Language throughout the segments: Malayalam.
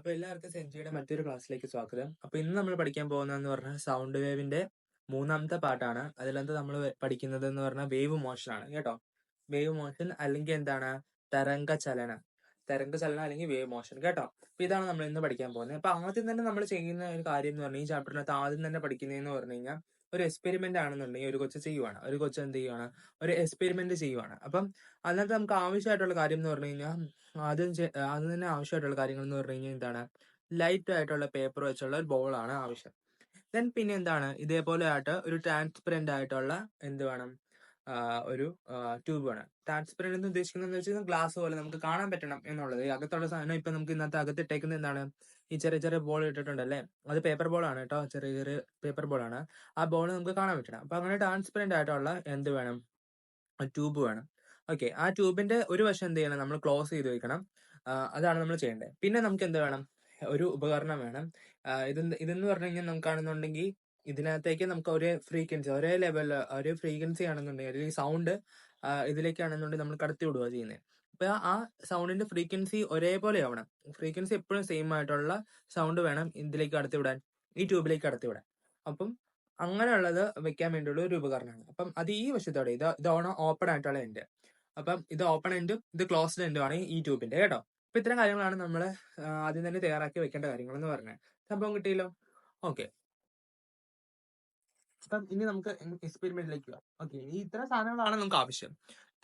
അപ്പൊ എല്ലാവർക്കും സെഞ്ചുറിയുടെ മറ്റൊരു ക്ലാസ്സിലേക്ക് സ്വാഗതം. അപ്പൊ ഇന്ന് നമ്മൾ പഠിക്കാൻ പോകുന്നതെന്ന് പറഞ്ഞാൽ സൗണ്ട് വേവിന്റെ മൂന്നാമത്തെ പാർട്ടാണ്. അതിലെന്ത് നമ്മൾ പഠിക്കുന്നത് എന്ന് പറഞ്ഞാൽ വേവ് മോഷൻ ആണ് കേട്ടോ. വേവ് മോഷൻ അല്ലെങ്കിൽ എന്താണ് തരംഗ ചലനം അല്ലെങ്കിൽ വേവ് മോഷൻ കേട്ടോ. അപ്പൊ ഇതാണ് നമ്മൾ ഇന്ന് പഠിക്കാൻ പോകുന്നത്. അപ്പൊ ആദ്യം തന്നെ നമ്മൾ ചെയ്യുന്ന ഒരു കാര്യം എന്ന് പറഞ്ഞാൽ ഈ ചാപ്റ്ററിനകത്ത് ആദ്യം തന്നെ പഠിക്കുന്നതെന്ന് പറഞ്ഞു കഴിഞ്ഞാൽ ഒരു എക്സ്പെരിമെന്റ് ആണെന്നുണ്ടെങ്കിൽ ഒരു കൊച്ചു ചെയ്യുവാണ്, ഒരു കൊച്ചു എന്ത് ചെയ്യുവാണ്, ഒരു എക്സ്പെരിമെന്റ് ചെയ്യുവാണ്. അപ്പം അതിനകത്ത് നമുക്ക് ആവശ്യമായിട്ടുള്ള കാര്യം എന്ന് പറഞ്ഞു കഴിഞ്ഞാൽ ആദ്യം തന്നെ ആവശ്യമായിട്ടുള്ള കാര്യങ്ങൾ എന്ന് പറഞ്ഞു കഴിഞ്ഞാൽ എന്താണ്, ലൈറ്റ് ആയിട്ടുള്ള പേപ്പർ വെച്ചുള്ള ഒരു ബോളാണ് ആവശ്യം. ദെൻ പിന്നെ എന്താണ്, ഇതേപോലെ ആയിട്ട് ഒരു ട്രാൻസ്പെറന്റ് ആയിട്ടുള്ള എന്ത് വേണം, ഒരു ട്യൂബ് വേണം. ട്രാൻസ്പെറന്റ് എന്ന് ഉദ്ദേശിക്കുന്നത് വെച്ചാൽ ഗ്ലാസ് പോലെ നമുക്ക് കാണാൻ പറ്റണം എന്നുള്ളത്. ഈ അകത്തുള്ള സാധനം ഇപ്പൊ നമുക്ക് ഇന്നത്തെ അകത്ത് ഇട്ടേക്കുന്നത് എന്താണ്, ഈ ചെറിയ ചെറിയ ബോൾ ഇട്ടിട്ടുണ്ടല്ലേ, അത് പേപ്പർ ബോൾ ആണ് കേട്ടോ, ചെറിയ ചെറിയ പേപ്പർ ബോൾ ആണ്. ആ ബോൾ നമുക്ക് കാണാൻ പറ്റണം. അപ്പൊ അങ്ങനെ ട്രാൻസ്പെറന്റ് ആയിട്ടുള്ള എന്ത് വേണം, ട്യൂബ് വേണം. ഓക്കെ, ആ ട്യൂബിന്റെ ഒരു വശം എന്ത് ചെയ്യണം, നമ്മൾ ക്ലോസ് ചെയ്ത് വെക്കണം. അതാണ് നമ്മൾ ചെയ്യേണ്ടത്. പിന്നെ നമുക്ക് എന്ത് വേണം, ഒരു ഉപകരണം വേണം. ഇതെന്ന് പറഞ്ഞു കഴിഞ്ഞാൽ നമുക്കാണെന്നുണ്ടെങ്കിൽ ഇതിനകത്തേക്ക് നമുക്ക് ഒരേ ഫ്രീക്വൻസി, ഒരേ ലെവൽ, ഒരേ ഫ്രീക്വൻസി ആണെന്നുണ്ടെങ്കിൽ അല്ലെങ്കിൽ സൗണ്ട് ഇതിലേക്കാണെന്നുണ്ടെങ്കിൽ നമ്മൾ കടത്തി വിടുക ചെയ്യുന്നത്. അപ്പൊ ആ സൗണ്ടിന്റെ ഫ്രീക്വൻസി ഒരേപോലെ ആവണം. ഫ്രീക്വൻസി എപ്പോഴും സെയിം ആയിട്ടുള്ള സൗണ്ട് വേണം ഇതിലേക്ക് കടത്തി വിടാൻ, ഈ ട്യൂബിലേക്ക് കടത്തി വിടാൻ. അപ്പം അങ്ങനെയുള്ളത് വെക്കാൻ വേണ്ടിയുള്ള ഒരു ഉപകരണമാണ്. അപ്പം അത് ഈ വശത്തോടെ ഇതാണ് ഓപ്പൺ ആയിട്ടുള്ള എൻഡ്. അപ്പം ഇത് ഓപ്പൺ എൻഡും ഇത് ക്ലോസ്ഡ് എൻഡും ആണ് ഈ ട്യൂബിന്റെ കേട്ടോ. അപ്പൊ ഇത്തരം കാര്യങ്ങളാണ് നമ്മൾ ആദ്യം തന്നെ തയ്യാറാക്കി വെക്കേണ്ട കാര്യങ്ങൾ എന്ന് പറഞ്ഞത്. സംഭവം കിട്ടിയല്ലോ. ഓക്കെ, അപ്പം ഇനി നമുക്ക് എക്സ്പെരിമെന്റിലേക്ക് പോവാം. ഓക്കെ, ഈ ഇത്തരം സാധനങ്ങളാണ് നമുക്ക് ആവശ്യം.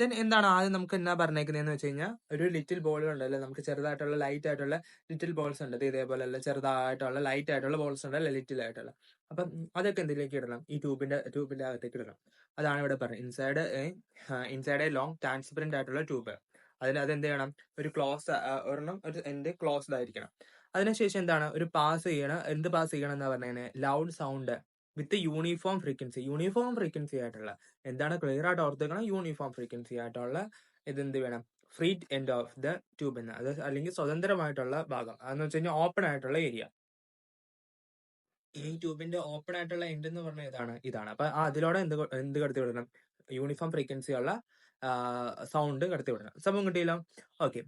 ദെൻ എന്താണ് ആദ്യം നമുക്ക് എന്നാ പറഞ്ഞേക്കുന്നതെന്ന് വെച്ച് കഴിഞ്ഞാൽ, ഒരു ലിറ്റിൽ ബോളുകൾ ഉണ്ടല്ലോ, നമുക്ക് ചെറുതായിട്ടുള്ള ലൈറ്റ് ആയിട്ടുള്ള ലിറ്റിൽ ബോൾസ് ഉണ്ട്. ഇതേപോലെ അല്ല, ചെറുതായിട്ടുള്ള ലൈറ്റ് ആയിട്ടുള്ള ബോൾസ് ഉണ്ടല്ലോ, ലിറ്റിൽ ആയിട്ടുള്ള. അപ്പം അതൊക്കെ എന്തിലേക്ക് ഇടണം, ഈ ട്യൂബിന്റെ അകത്തേക്ക് ഇടണം. അതാണ് ഇവിടെ പറഞ്ഞത്, ഇൻസൈഡ് എ ലോങ് ട്രാൻസ്പെറന്റ് ആയിട്ടുള്ള ട്യൂബ്. അതെന്ത് ചെയ്യണം, ഒരു ഒരെണ്ണം ഒരു എൻഡ് ക്ലോസ്ഡ് ആയിരിക്കണം. അതിനുശേഷം എന്താണ്, ഒരു പാസ് ചെയ്യണം. എന്ത് പാസ് ചെയ്യണം എന്നാ പറഞ്ഞത്, loud sound with uniform frequency ആയിട്ടുള്ള, എന്താണ് ക്ലിയർ ആയിട്ട് ഓർത്തേക്കണം, യൂണിഫോം ഫ്രീക്വൻസി ആയിട്ടുള്ള ഇതെന്ത് വേണം, free end of the tube എന്ന്, അത് അല്ലെങ്കിൽ സ്വതന്ത്രമായിട്ടുള്ള ഭാഗം, അതെന്ന് വെച്ച് കഴിഞ്ഞാൽ ഓപ്പൺ ആയിട്ടുള്ള ഏരിയ. ഈ ട്യൂബിന്റെ ഓപ്പൺ ആയിട്ടുള്ള എൻഡ് എന്ന് പറഞ്ഞാൽ ഇതാണ്. അപ്പൊ അതിലൂടെ എന്ത് കടത്തി വിടണം, യൂണിഫോം ഫ്രീക്വൻസി ഉള്ള സൗണ്ട് കടത്തി വിടണം. സംഭവം കിട്ടിയല്ലോ. ഓക്കെ,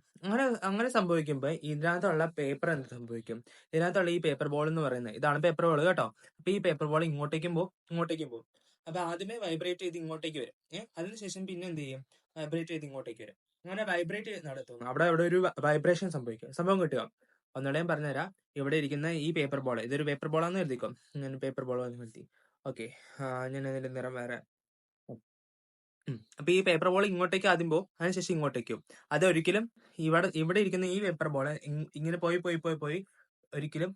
അങ്ങനെ സംഭവിക്കുമ്പോൾ ഇതിനകത്തുള്ള പേപ്പർ എന്ത് സംഭവിക്കും, ഇതിനകത്തുള്ള ഈ പേപ്പർ ബോൾ എന്ന് പറയുന്നത് ഇതാണ് പേപ്പർ ബോൾ കേട്ടോ. അപ്പൊ ഈ പേപ്പർ ബോൾ ഇങ്ങോട്ടേക്കും പോകും. അപ്പൊ ആദ്യമേ വൈബ്രേറ്റ് ചെയ്ത് ഇങ്ങോട്ടേക്ക് വരും. അതിനുശേഷം പിന്നെ എന്ത് ചെയ്യും, വൈബ്രേറ്റ് ചെയ്ത് ഇങ്ങോട്ടേക്ക് വരും. അങ്ങനെ വൈബ്രേറ്റ് നടത്തുന്നു, അവിടെ ഒരു വൈബ്രേഷൻ സംഭവിക്കും. സംഭവം കിട്ടുക. ഒന്നുകൂടെയും പറഞ്ഞുതരാം. ഇവിടെ ഇരിക്കുന്ന ഈ പേപ്പർ ബോൾ, ഇതൊരു പേപ്പർ ബോളാന്ന് കരുതിക്കോ. ഞാൻ പേപ്പർ ബോൾ വന്ന് കരുതി. ഓക്കെ, ഞാൻ അതിന്റെ നിറം വേറെ. അപ്പൊ ഈ പേപ്പർ ബോൾ ഇങ്ങോട്ടേക്ക് ആദ്യം പോകും, അതിനുശേഷം ഇങ്ങോട്ടേക്ക് പോകും. അതൊരിക്കലും ഇവിടെ ഇരിക്കുന്ന ഈ പേപ്പർ ബോൾ ഇങ്ങനെ പോയി ഒരിക്കലും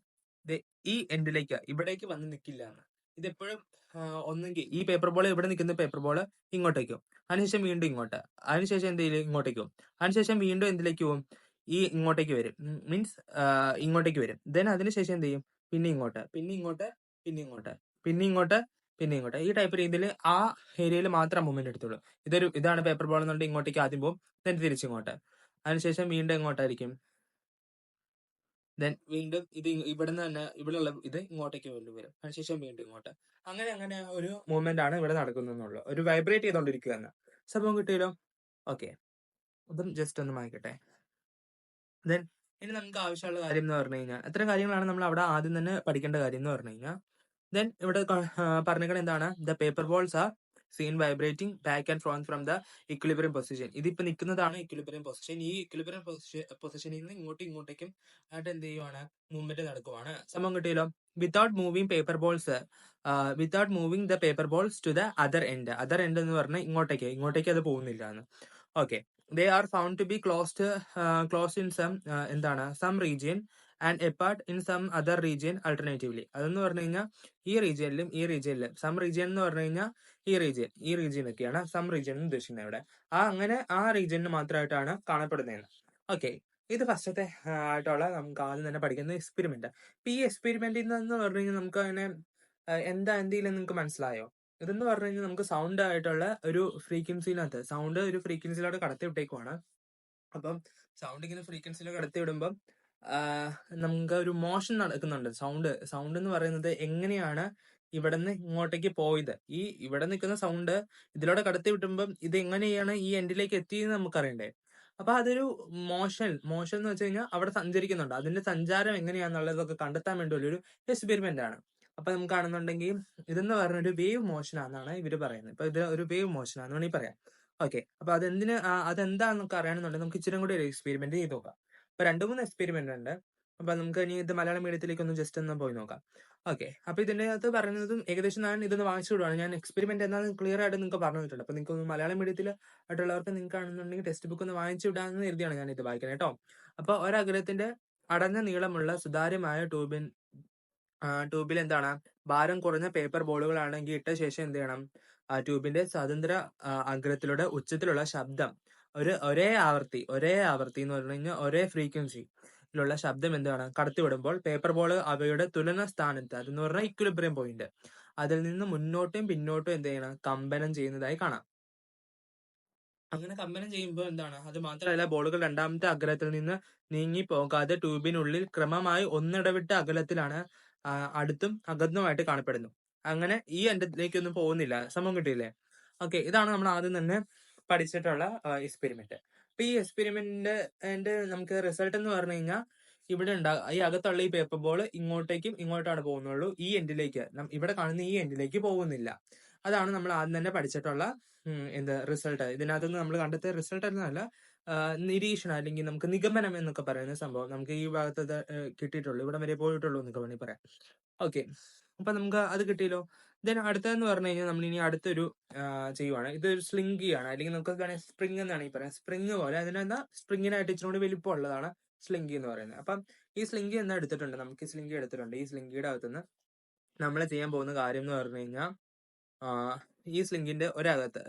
ഈ എൻഡിലേക്ക് ഇവിടേക്ക് വന്ന് നിൽക്കില്ല എന്ന്. ഇതെപ്പോഴും ഒന്നെങ്കിൽ ഈ പേപ്പർ ബോൾ ഇവിടെ നിൽക്കുന്ന പേപ്പർ ബോൾ ഇങ്ങോട്ടേക്കും, അതിനുശേഷം വീണ്ടും ഇങ്ങോട്ട്, അതിനുശേഷം എന്ത് ചെയ്യും, ഇങ്ങോട്ടേക്ക് പോകും, അതിനുശേഷം വീണ്ടും എന്തിലേക്ക് പോകും, ഈ ഇങ്ങോട്ടേക്ക് വരും. മീൻസ് ഇങ്ങോട്ടേക്ക് വരും. ദെൻ അതിനുശേഷം എന്ത് ചെയ്യും, പിന്നെ ഇങ്ങോട്ട്, പിന്നെ ഇങ്ങോട്ട്, പിന്നെ ഇങ്ങോട്ട്, പിന്നെ ഇങ്ങോട്ട്, പിന്നെ ഇങ്ങോട്ട്. ഈ ടൈപ്പ് രീതിയിൽ ആ ഏരിയയിൽ മാത്രം മൂവ്മെന്റ് എടുത്തുള്ളൂ. ഇതാണ് പേപ്പർ ബോൾ എന്നുണ്ടെങ്കിൽ ഇങ്ങോട്ടേക്ക് ആദ്യം പോകും, ദെൻ തിരിച്ചിങ്ങോട്ട്, അതിനുശേഷം വീണ്ടും എങ്ങോട്ടായിരിക്കും, ദെൻ വീണ്ടും ഇത് ഇവിടുന്ന് തന്നെ ഇവിടെയുള്ള ഇത് ഇങ്ങോട്ടേക്ക് വീണ്ടും വരും, അതിനുശേഷം വീണ്ടും ഇങ്ങോട്ട്. അങ്ങനെ ഒരു മൂവ്മെന്റ് ആണ് ഇവിടെ നടക്കുന്നുള്ളൂ, ഒരു വൈബ്രേറ്റ് ചെയ്തോണ്ടിരിക്കുക എന്ന്. സംഭവം കിട്ടിയല്ലോ. ഓക്കെ, അതും ജസ്റ്റ് ഒന്ന് മായ്ക്കട്ടെ. ദെൻ ഇനി നമുക്ക് ആവശ്യമുള്ള കാര്യം എന്ന് പറഞ്ഞു കഴിഞ്ഞാൽ, അത്തരം കാര്യങ്ങളാണ് നമ്മൾ അവിടെ ആദ്യം തന്നെ പഠിക്കേണ്ട കാര്യം എന്ന് പറഞ്ഞു കഴിഞ്ഞാൽ. ദെൻ ഇവിടെ പറഞ്ഞേക്കുന്നത് എന്താണ്, the paper balls are seen vibrating back and from from the equilibrium position. ഇതിപ്പോ നിൽക്കുന്നതാണ് ഇക്വിലിബ്രിയം പൊസിഷൻ. ഈ ഇക്വിലിബ്രിയം പൊസിഷനിൽ നിന്ന് ഇങ്ങോട്ടേക്കും ആയിട്ട് എന്ത് ചെയ്യുവാണ്, മൂവ്മെന്റ് നടക്കുവാണ്. സംഭവം കിട്ടിയല്ലോ. Without moving the paper balls to the other end എന്ന് പറഞ്ഞാൽ ഇങ്ങോട്ടേക്ക് അത് പോകുന്നില്ല എന്ന്. Okay, they are found to be closed in some region and apart in some other region alternatively. അതെന്ന് പറഞ്ഞു കഴിഞ്ഞാൽ ഈ റീജിയനിലും സം റീജിയൻ എന്ന് പറഞ്ഞു കഴിഞ്ഞാൽ ഈ റീജിയൻ ഒക്കെയാണ് സം റീജിയൻ എന്ന് ഉദ്ദേശിക്കുന്നത് ഇവിടെ. അങ്ങനെ ആ റീജിയനിൽ മാത്രമായിട്ടാണ് കാണപ്പെടുന്നത്. ഓക്കെ, ഇത് ഫസ്റ്റത്തെ ആയിട്ടുള്ള നമുക്ക് ആദ്യം തന്നെ പഠിക്കുന്ന എക്സ്പെരിമെന്റ്. അപ്പൊ ഈ എക്സ്പെരിമെന്റിൽ നിന്ന് പറഞ്ഞു കഴിഞ്ഞാൽ നമുക്ക് അതിനെ എന്തെങ്കിലും നിങ്ങൾക്ക് മനസ്സിലായോ? ഇതെന്ന് പറഞ്ഞു കഴിഞ്ഞാൽ നമുക്ക് സൗണ്ട് ആയിട്ടുള്ള ഒരു സൗണ്ട് ഒരു ഫ്രീക്വൻസിയിലോട്ട് കടത്തി വിട്ടേക്കുവാണ്. അപ്പം സൗണ്ട് ഇങ്ങനെ ഫ്രീക്വൻസിയിലോട്ട് കടത്തി വിടുമ്പം നമുക്ക് ഒരു മോഷൻ നടക്കുന്നുണ്ട്. സൗണ്ട് എന്ന് പറയുന്നത് എങ്ങനെയാണ് ഇവിടെ നിന്ന് ഇങ്ങോട്ടേക്ക് പോയത്, ഇവിടെ നിൽക്കുന്ന സൗണ്ട് ഇതിലൂടെ കടത്തി വിട്ടുമ്പം ഇത് എങ്ങനെയാണ് ഈ എൻഡിലേക്ക് എത്തിയെന്ന് നമുക്കറിയണ്ടേ. അപ്പൊ അതൊരു മോഷൻ എന്ന് വെച്ച് കഴിഞ്ഞാൽ അവിടെ സഞ്ചരിക്കുന്നുണ്ട്. അതിന്റെ സഞ്ചാരം എങ്ങനെയാണെന്നുള്ളതൊക്കെ കണ്ടെത്താൻ വേണ്ടിയുള്ള ഒരു എക്സ്പെരിമെന്റ് ആണ്. അപ്പൊ നമുക്ക് കാണുന്നുണ്ടെങ്കിൽ ഇതെന്ന് പറഞ്ഞ ഒരു വേവ് മോഷൻ ആണെന്നാണ് ഇവര് പറയുന്നത്. ഇപ്പൊ ഇത് ഒരു വേവ് മോഷൻ ആണെന്ന് വേണമെങ്കിൽ പറയാം. ഓക്കെ, അപ്പൊ അതെന്താണെന്നൊക്കെ അറിയണമെന്നുണ്ടെങ്കിൽ നമുക്ക് ഇച്ചിരി കൂടി ഒരു എക്സ്പെരിമെന്റ് ചെയ്ത് നോക്കാം. അപ്പൊ 2-3 എക്സ്പെരിമെന്റ് ഉണ്ട്. അപ്പൊ നമുക്ക് ഇനി ഇത് മലയാളം മീഡിയത്തിലേക്ക് ഒന്ന് ജസ്റ്റ് ഒന്ന് പോയി നോക്കാം. ഓക്കെ, അപ്പൊ ഇതിന്റെ അകത്ത് പറയുന്നതും ഏകദേശം ഞാൻ ഇതൊന്ന് വായിച്ചു വിടുവാണ്. ഞാൻ എക്സ്പെരിമെന്റ് എന്താണെന്ന് ക്ലിയർ ആയിട്ട് നിങ്ങൾക്ക് പറഞ്ഞു തന്നിട്ടുണ്ട്. അപ്പൊ നിങ്ങൾക്ക് മലയാളം മീഡിയത്തിൽ ആയിട്ടുള്ളവർക്ക് നിങ്ങൾക്ക് ആണെന്നുണ്ടെങ്കിൽ ടെക്സ്റ്റ് ബുക്ക് ഒന്ന് വാങ്ങിച്ചു വിടാമെന്ന് കരുതിയാണ് ഞാൻ ഇത് വായിക്കുന്നത് കേട്ടോ. അപ്പൊ ഒരഗ്രത്തിന്റെ അടഞ്ഞ നീളമുള്ള സുതാര്യമായ ട്യൂബിൽ എന്താണ് ഭാരം കുറഞ്ഞ പേപ്പർ ബോളുകളാണെങ്കിൽ ഇട്ട ശേഷം എന്ത് ചെയ്യണം, ആ ട്യൂബിന്റെ സ്വതന്ത്ര അഗ്രത്തിലൂടെ ഉച്ചത്തിലുള്ള ശബ്ദം ഒരേ ആവർത്തി എന്ന് പറഞ്ഞു കഴിഞ്ഞാൽ ഒരേ ഫ്രീക്വൻസിയിലുള്ള ശബ്ദം എന്താണ് കടത്തിവിടുമ്പോൾ പേപ്പർ ബോൾ അവയുടെ തുലന സ്ഥാനത്ത്, അതെന്ന് പറഞ്ഞാൽ ഇക്വിലിബ്രിയം പോയിന്റ്, അതിൽ നിന്ന് മുന്നോട്ടും പിന്നോട്ടും എന്ത് ചെയ്യണം, കമ്പനം ചെയ്യുന്നതായി കാണാം. അങ്ങനെ കമ്പനം ചെയ്യുമ്പോൾ എന്താണ്, അത് മാത്രമല്ല ബോളുകൾ രണ്ടാമത്തെ അഗ്രത്തിൽ നിന്ന് നീങ്ങി പോകാതെ ട്യൂബിനുള്ളിൽ ക്രമമായി ഒന്നിടവിട്ട അകലത്തിലാണ് അടുത്തും അകന്നുമായിട്ട് കാണപ്പെടുന്നു. അങ്ങനെ ഈ എൻഡിലേക്കൊന്നും പോകുന്നില്ല. സമയം കിട്ടിയില്ലേ? ഓക്കെ, ഇതാണ് നമ്മൾ ആദ്യം തന്നെ പഠിച്ചിട്ടുള്ള എക്സ്പെരിമെന്റ്. അപ്പൊ ഈ എക്സ്പെരിമെന്റിന്റെ നമുക്ക് റിസൾട്ട് എന്ന് പറഞ്ഞു കഴിഞ്ഞാൽ ഇവിടെ ഈ അകത്തുള്ള ഈ പേപ്പർ ബോൾ ഇങ്ങോട്ടാണ് പോകുന്നുള്ളൂ. ഈ എൻഡിലേക്ക്, ഇവിടെ കാണുന്ന ഈ എൻഡിലേക്ക് പോകുന്നില്ല. അതാണ് നമ്മൾ ആദ്യം തന്നെ പഠിച്ചിട്ടുള്ള റിസൾട്ട്. ഇതിനകത്തുനിന്ന് നമ്മൾ കണ്ടെത്തിയ റിസൾട്ട് എന്നല്ല, നിരീക്ഷണം അല്ലെങ്കിൽ നമുക്ക് നിഗമനം എന്നൊക്കെ പറയുന്ന സംഭവം നമുക്ക് ഈ ഭാഗത്ത് കിട്ടിയിട്ടുള്ളൂ. ഇവിടെ വരെ പോയിട്ടുള്ളൂ എന്നൊക്കെ വേണമെങ്കിൽ പറയാം. ഓക്കെ, അപ്പൊ നമുക്ക് അത് കിട്ടിയല്ലോ. ദെൻ അടുത്തതെന്ന് പറഞ്ഞു കഴിഞ്ഞാൽ നമ്മൾ ഇനി അടുത്തൊരു ചെയ്യുവാണ്. ഇതൊരു സ്ലിങ്കി ആണ്, അല്ലെങ്കിൽ നമുക്ക് വേണമെങ്കിൽ സ്പ്രിംഗ് എന്നാണ് ഈ പറയാം. സ്പ്രിംഗ് പോലെ അതിനെന്താ സ്പ്രിങ്ങിനായിട്ട് ഇച്ചിരി കൂടി വലിപ്പമുള്ളതാണ് സ്ലിങ്കി എന്ന് പറയുന്നത്. അപ്പം ഈ സ്ലിങ്കി എന്താ എടുത്തിട്ടുണ്ട്, നമുക്ക് സ്ലിങ്കി എടുത്തിട്ടുണ്ട്. ഈ സ്ലിങ്കിയുടെ അകത്തുനിന്ന് നമ്മൾ ചെയ്യാൻ പോകുന്ന കാര്യം എന്ന് പറഞ്ഞു കഴിഞ്ഞാൽ ഈ സ്ലിങ്കിന്റെ ഒരകത്ത്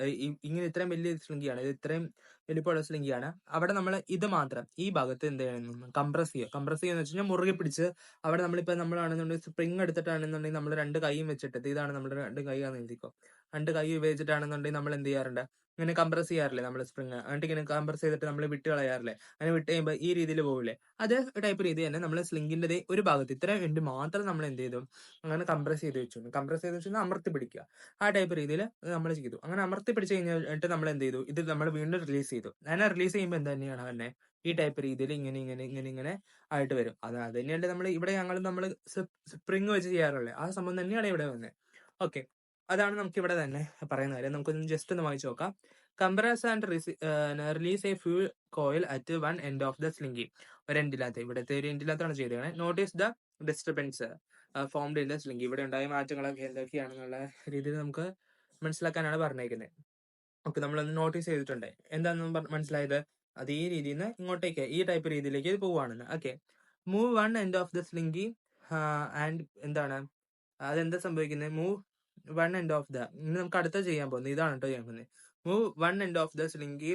ഇങ്ങനെ ഇത്രയും വലിയ സ്ലിങ്കിയാണ്, ഇത് ഇത്രയും വലിപ്പമുള്ള സ്ലിങ്കിയാണ്. അവിടെ നമ്മൾ ഇത് മാത്രം ഈ ഭാഗത്ത് എന്ത് ചെയ്യണം, കംപ്രസ് ചെയ്യുക എന്ന് വെച്ച് കഴിഞ്ഞാൽ മുറുകെ പിടിച്ച് അവിടെ നമ്മളാണെന്നുണ്ടെങ്കിൽ സ്പ്രിങ് എടുത്തിട്ടാണെന്നുണ്ടെങ്കിൽ നമ്മൾ 2 കൈയും വെച്ചിട്ട്, ഇതാണ് നമ്മുടെ 2 കൈ ആണെന്ന് എഴുതിക്കോ, 2 കൈ ഉപയോഗിച്ചിട്ടാണെന്നുണ്ടെങ്കിൽ നമ്മൾ എന്ത് ചെയ്യാറുണ്ട്, ഇങ്ങനെ കംപ്രസ് ചെയ്യാറില്ലേ നമ്മൾ സ്പ്രിങ്, എന്നിട്ട് ഇങ്ങനെ കംപ്രസ് ചെയ്തിട്ട് നമ്മൾ വിട്ട് കളയാറില്ലേ, അങ്ങനെ വിട്ട് കഴിയുമ്പോൾ ഈ രീതിയിൽ പോകില്ലേ, അതേ ടൈപ്പ് രീതി തന്നെ നമ്മൾ സ്ലിങ്കിന്റെ ഒരു ഭാഗത്ത് ഇത്രയും എൻഡ് മാത്രം നമ്മൾ എന്ത് ചെയ്തു, അങ്ങനെ കംപ്രസ് ചെയ്ത് വെച്ചു അമർത്തി പിടിക്കുക. ആ ടൈപ്പ് രീതിയിൽ നമ്മൾ ചെയ്തു. അങ്ങനെ അമർത്തി പിടിച്ച് കഴിഞ്ഞിട്ട് നമ്മൾ എന്ത് ചെയ്തു, ഇത് നമ്മൾ വീണ്ടും റിലീസ് ചെയ്തു. അങ്ങനെ റിലീസ് ചെയ്യുമ്പോൾ എന്ത് തന്നെയാണ് തന്നെ ഈ ടൈപ്പ് രീതിയിൽ ഇങ്ങനെ ആയിട്ട് വരും. അത് തന്നെയല്ലേ നമ്മൾ സ്പ്രിങ് വെച്ച് ചെയ്യാറുള്ളത്, ആ സംഭവം തന്നെയാണ് ഇവിടെ വന്നത്. ഓക്കെ, അതാണ് നമുക്ക് ഇവിടെ തന്നെ പറയുന്ന കാര്യം. നമുക്കൊന്ന് ജസ്റ്റ് ഒന്ന് വായിച്ചു നോക്കാം. Compress and release a fuel coil at one end of the slinky. ഒരു ഇവിടുത്തെ ഒരു എൻഡിനകത്താണ് ചെയ്തത്. Notice the disturbance formed in the slinky. ഇവിടെ ഉണ്ടായ മാറ്റങ്ങളൊക്കെ എന്തൊക്കെയാണെന്നുള്ള രീതിയിൽ നമുക്ക് മനസ്സിലാക്കാനാണ് പറഞ്ഞേക്കുന്നത്. ഓക്കെ, നമ്മളൊന്ന് നോട്ടീസ് ചെയ്തിട്ടുണ്ട്. എന്താണെന്ന് മനസ്സിലായത്, അത് ഈ രീതിയിൽ നിന്ന് ഇങ്ങോട്ടേക്ക് ഈ ടൈപ്പ് രീതിയിലേക്ക് ഇത് പോവുകയാണെന്ന്. Okay, move one end of the slinky and എന്താണ് അതെന്താ സംഭവിക്കുന്നത്, move one end of the, ഇനി നമുക്ക് അടുത്ത ചെയ്യാൻ പോകുന്നത് ഇതാണ് കേട്ടോ ചെയ്യാൻ പോകുന്നത്. Move one end of the slinky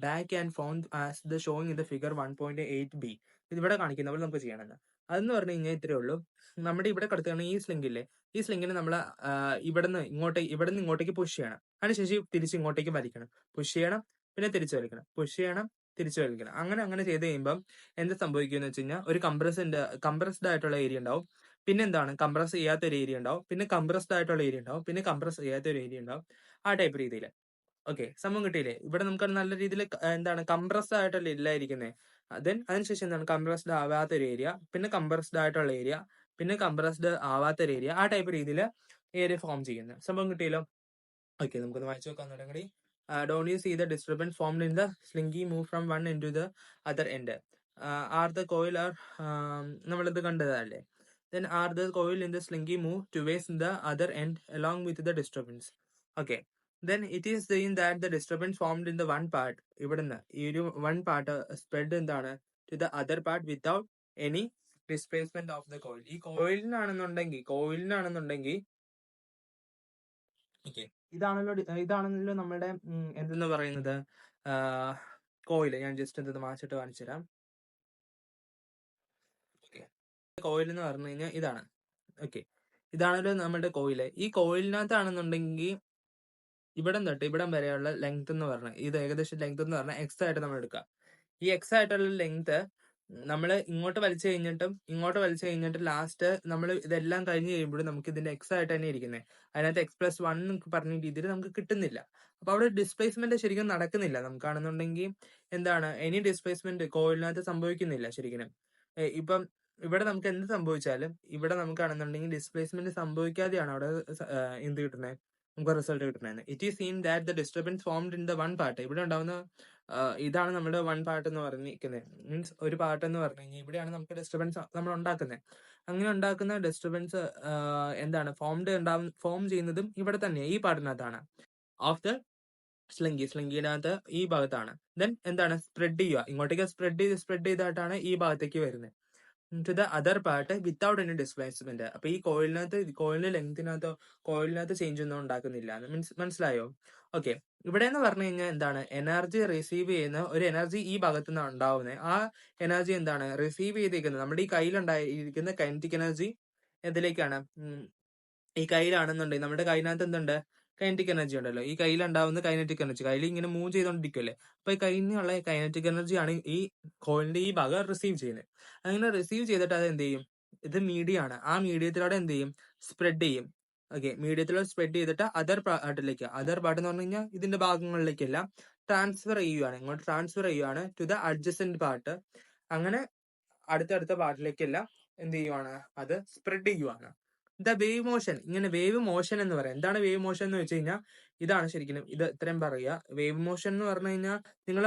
back and ഫോൺ as the showing in the figure 1.8b. ഇതിവിടെ കാണിക്കുന്ന പോലെ നമുക്ക് ചെയ്യണമെന്ന്. അതെന്ന് പറഞ്ഞു കഴിഞ്ഞാൽ ഇത്രയേ ഉള്ളൂ. നമ്മുടെ ഇവിടെ കിടത്തുകയാണ് ഈ സ്ലിംഗില്ലേ, ഈ സ്ലിംഗിന് നമ്മൾ ഇവിടുന്ന് ഇങ്ങോട്ടേക്ക് പുഷ് ചെയ്യണം. അതിനുശേഷം തിരിച്ച് ഇങ്ങോട്ടേക്ക് വലിക്കണം, പുഷ് ചെയ്യണം, പിന്നെ തിരിച്ചു വലിക്കണം, പുഷ് ചെയ്യണം, തിരിച്ചു വലിക്കണം. അങ്ങനെ ചെയ്ത് കഴിയുമ്പോൾ എന്ത് സംഭവിക്കുമെന്ന് വെച്ച് കഴിഞ്ഞാൽ ഒരു കംപ്രസ്ഡ് ആയിട്ടുള്ള ഏരിയ ഉണ്ടാവും, പിന്നെ എന്താണ് കംപ്രസ് ചെയ്യാത്ത ഒരു ഏരിയ ഉണ്ടാവും, പിന്നെ കംപ്രസ്ഡ് ആയിട്ടുള്ള ഏരിയ ഉണ്ടാവും, പിന്നെ കംപ്രസ് ചെയ്യാത്ത ഒരു ഏരിയ ഉണ്ടാവും. ആ ടൈപ്പ് രീതിയിൽ. ഓക്കെ, സംഭവം കിട്ടിയില്ലേ? ഇവിടെ നമുക്ക് നല്ല രീതിയിൽ എന്താണ് കംപ്രസ്ഡ് ആയിട്ടുള്ള ഇല്ലായിരിക്കുന്നത്. അതിനുശേഷം എന്താണ് കംപ്രസ്ഡ് ആവാത്ത ഒരു ഏരിയ, പിന്നെ കംപ്രസ്ഡ് ആയിട്ടുള്ള ഏരിയ, പിന്നെ കംപ്രസ്ഡ് ആവാത്ത ഒരു ഏരിയ. ആ ടൈപ്പ് രീതിയിൽ ഏരിയ ഫോം ചെയ്യുന്നത്. സംഭവം കിട്ടിയല്ലോ? ഓക്കെ, നമുക്കൊന്ന് വായിച്ചു നോക്കാൻ തുടങ്ങി. Don't you see the disturbance formed in the slinky move from one end to the other end. Are the coil നമ്മളിത് കണ്ടതല്ലേ. Then are the coil in the slingy move towards the other end along with the disturbance. Okay. Then it is saying that the disturbance formed in the one part, ഇവിടുന്ന് ഈ ഒരു one part spread എന്താണ് to the other part without any displacement of the coil. ഈ കോയിലിനാണെന്നുണ്ടെങ്കിൽ ഓക്കെ, ഇതാണല്ലോ നമ്മുടെ എന്തെന്ന് പറയുന്നത് കോയില്. ഞാൻ ജസ്റ്റ് എന്തെന്ന് മാച്ചിട്ട് കാണിച്ചു തരാം. ഓക്കെ, കോയിൽ എന്ന് പറഞ്ഞു കഴിഞ്ഞാൽ ഇതാണ്. ഓക്കെ, ഇതാണല്ലോ നമ്മുടെ കോയില്. ഈ കോയിലിനകത്താണെന്നുണ്ടെങ്കിൽ ഇവിടം തൊട്ട് ഇവിടം വരെയുള്ള ലെങ്ത് എന്ന് പറഞ്ഞാൽ ഇത് ഏകദേശം ലെങ്ത് എന്ന് പറഞ്ഞാൽ എക്സ് ആയിട്ട് നമ്മൾ എടുക്കുക. ഈ എക്സ് ആയിട്ടുള്ള ലെങ്ത് നമ്മൾ ഇങ്ങോട്ട് വലിച്ചു കഴിഞ്ഞിട്ട് ലാസ്റ്റ് നമ്മൾ ഇതെല്ലാം കഴിഞ്ഞ് കഴിയുമ്പോൾ നമുക്ക് ഇതിന്റെ എക്സ് ആയിട്ട് തന്നെ ഇരിക്കുന്നത്. അതിനകത്ത് x+1 എന്നൊക്കെ പറഞ്ഞ രീതിയിൽ നമുക്ക് കിട്ടുന്നില്ല. അപ്പൊ അവിടെ ഡിസ്പ്ലേസ്മെന്റ് ശരിക്കും നടക്കുന്നില്ല. നമുക്കാണെന്നുണ്ടെങ്കിൽ എന്താണ് ഇനി ഡിസ്പ്ലേസ്മെന്റ് കോയിലിനകത്ത് സംഭവിക്കുന്നില്ല ശരിക്കും. ഇപ്പം ഇവിടെ നമുക്ക് എന്ത് സംഭവിച്ചാലും ഇവിടെ നമുക്കാണെന്നുണ്ടെങ്കിൽ ഡിസ്പ്ലേസ്മെന്റ് സംഭവിക്കാതെയാണ് അവിടെ എന്ത് കിട്ടുന്നത്, നമുക്ക് റിസൾട്ട് കിട്ടുന്നത്. It is seen that the disturbance formed in the one part. ഇവിടെ ഉണ്ടാവുന്ന ഇതാണ് നമ്മുടെ വൺ പാർട്ട് എന്ന് പറഞ്ഞിരിക്കുന്നത്. മീൻസ് ഒരു പാർട്ട് എന്ന് പറഞ്ഞു കഴിഞ്ഞാൽ ഇവിടെയാണ് നമുക്ക് ഡിസ്റ്റർബൻസ് നമ്മൾ ഉണ്ടാക്കുന്നത്. അങ്ങനെ ഉണ്ടാക്കുന്ന ഡിസ്റ്റർബൻസ് എന്താണ് ഫോം ചെയ്യുന്നതും ഇവിടെ തന്നെ ഈ പാർട്ടിനകത്താണ്, ഓഫ് ദ സ്ലിങ്കിനകത്ത് ഈ ഭാഗത്താണ്. ദെൻ എന്താണ് സ്പ്രെഡ് ചെയ്യുക, ഇങ്ങോട്ടേക്ക് സ്പ്രെഡ് ചെയ്തിട്ടാണ് ഈ ഭാഗത്തേക്ക് വരുന്നത് to the other part without any displacement. അപ്പൊ ഈ കോയിലിന്റെ ലെങ്തിനകത്ത് ചേഞ്ച് ഒന്നും ഉണ്ടാക്കുന്നില്ല. മനസ്സിലായോ? ഓക്കെ. ഇവിടെ എന്ന് പറഞ്ഞു കഴിഞ്ഞാൽ എന്താണ്, എനർജി റിസീവ് ചെയ്യുന്ന ഒരു എനർജി ഈ ഭാഗത്തു നിന്നാണ് ഉണ്ടാവുന്നത്. ആ എനർജി എന്താണ് റിസീവ് ചെയ്തിരിക്കുന്നത്, നമ്മുടെ ഈ കയ്യിലുണ്ടായിരിക്കുന്ന കൈനറ്റിക് എനർജി ഇതിലേക്കാണ്. ഈ കയ്യിലാണെന്നുണ്ടെങ്കിൽ നമ്മുടെ കൈനകത്ത് എന്തുണ്ട്, കൈനറ്റിക് എനർജി ഉണ്ടല്ലോ. ഈ കയ്യിലുണ്ടാവുന്ന കൈനറ്റിക് എനർജി, കയ്യിൽ ഇങ്ങനെ മൂവ് ചെയ്തോണ്ടിരിക്കുമല്ലേ. അപ്പൊ ഈ കയ്യിലുള്ള കൈനറ്റിക് എനർജിയാണ് ഈ കോയിലിന്റെ ഈ ഭാഗം റിസീവ് ചെയ്യുന്നത്. അങ്ങനെ റിസീവ് ചെയ്തിട്ട് അത് എന്ത് ചെയ്യും, ഇത് മീഡിയമാണ്, ആ മീഡിയത്തിലൂടെ എന്ത് ചെയ്യും, സ്പ്രെഡ് ചെയ്യും. ഓക്കെ, മീഡിയത്തിലൂടെ സ്പ്രെഡ് ചെയ്തിട്ട് അതർ പാർട്ട് എന്ന് പറഞ്ഞു കഴിഞ്ഞാൽ ഇതിന്റെ ഭാഗങ്ങളിലേക്കെല്ലാം ട്രാൻസ്ഫർ ചെയ്യുകയാണ് ടു ദ അഡ്ജസന്റ് പാർട്ട്. അങ്ങനെ അടുത്തടുത്ത പാർട്ടിലേക്കെല്ലാം എന്ത് ചെയ്യുവാണ്, അത് സ്പ്രെഡ് ചെയ്യുവാണ്. The wave motion. ഇങ്ങനെ വേവ് മോഷൻ എന്ന് പറയാം. എന്താണ് വേവ് മോഷൻ എന്ന് വെച്ച് കഴിഞ്ഞാൽ ഇതാണ് ശരിക്കും ഇത് ഇത്രയും പറയുക. വേവ് മോഷൻ എന്ന് പറഞ്ഞു കഴിഞ്ഞാൽ നിങ്ങൾ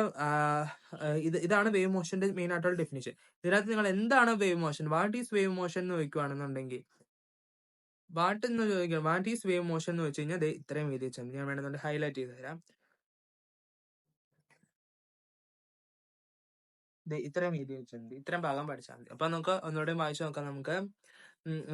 ഇതാണ് വേവ് മോഷന്റെ മെയിൻ ആയിട്ടുള്ള ഡെഫിനിഷൻ. ഇതിനകത്ത് നിങ്ങൾ എന്താണ് wave motion, what is wave motion എന്ന് ചോദിക്കുകയാണെന്നുണ്ടെങ്കിൽ, വാട്ട് ഈസ് വേവ് മോഷൻ എന്ന് വെച്ച് കഴിഞ്ഞാൽ ഇത്രയും എഴുതി വെച്ചാൽ ഞാൻ വേണമെന്നുണ്ട് ഹൈലൈറ്റ് ചെയ്ത് തരാം. ഇത്രയും എഴുതി വെച്ചിട്ടുണ്ട്, ഇത്രയും ഭാഗം പഠിച്ചാൽ മതി. അപ്പൊ നമുക്ക് ഒന്നുകൂടെ വായിച്ചു നോക്കാം. നമുക്ക്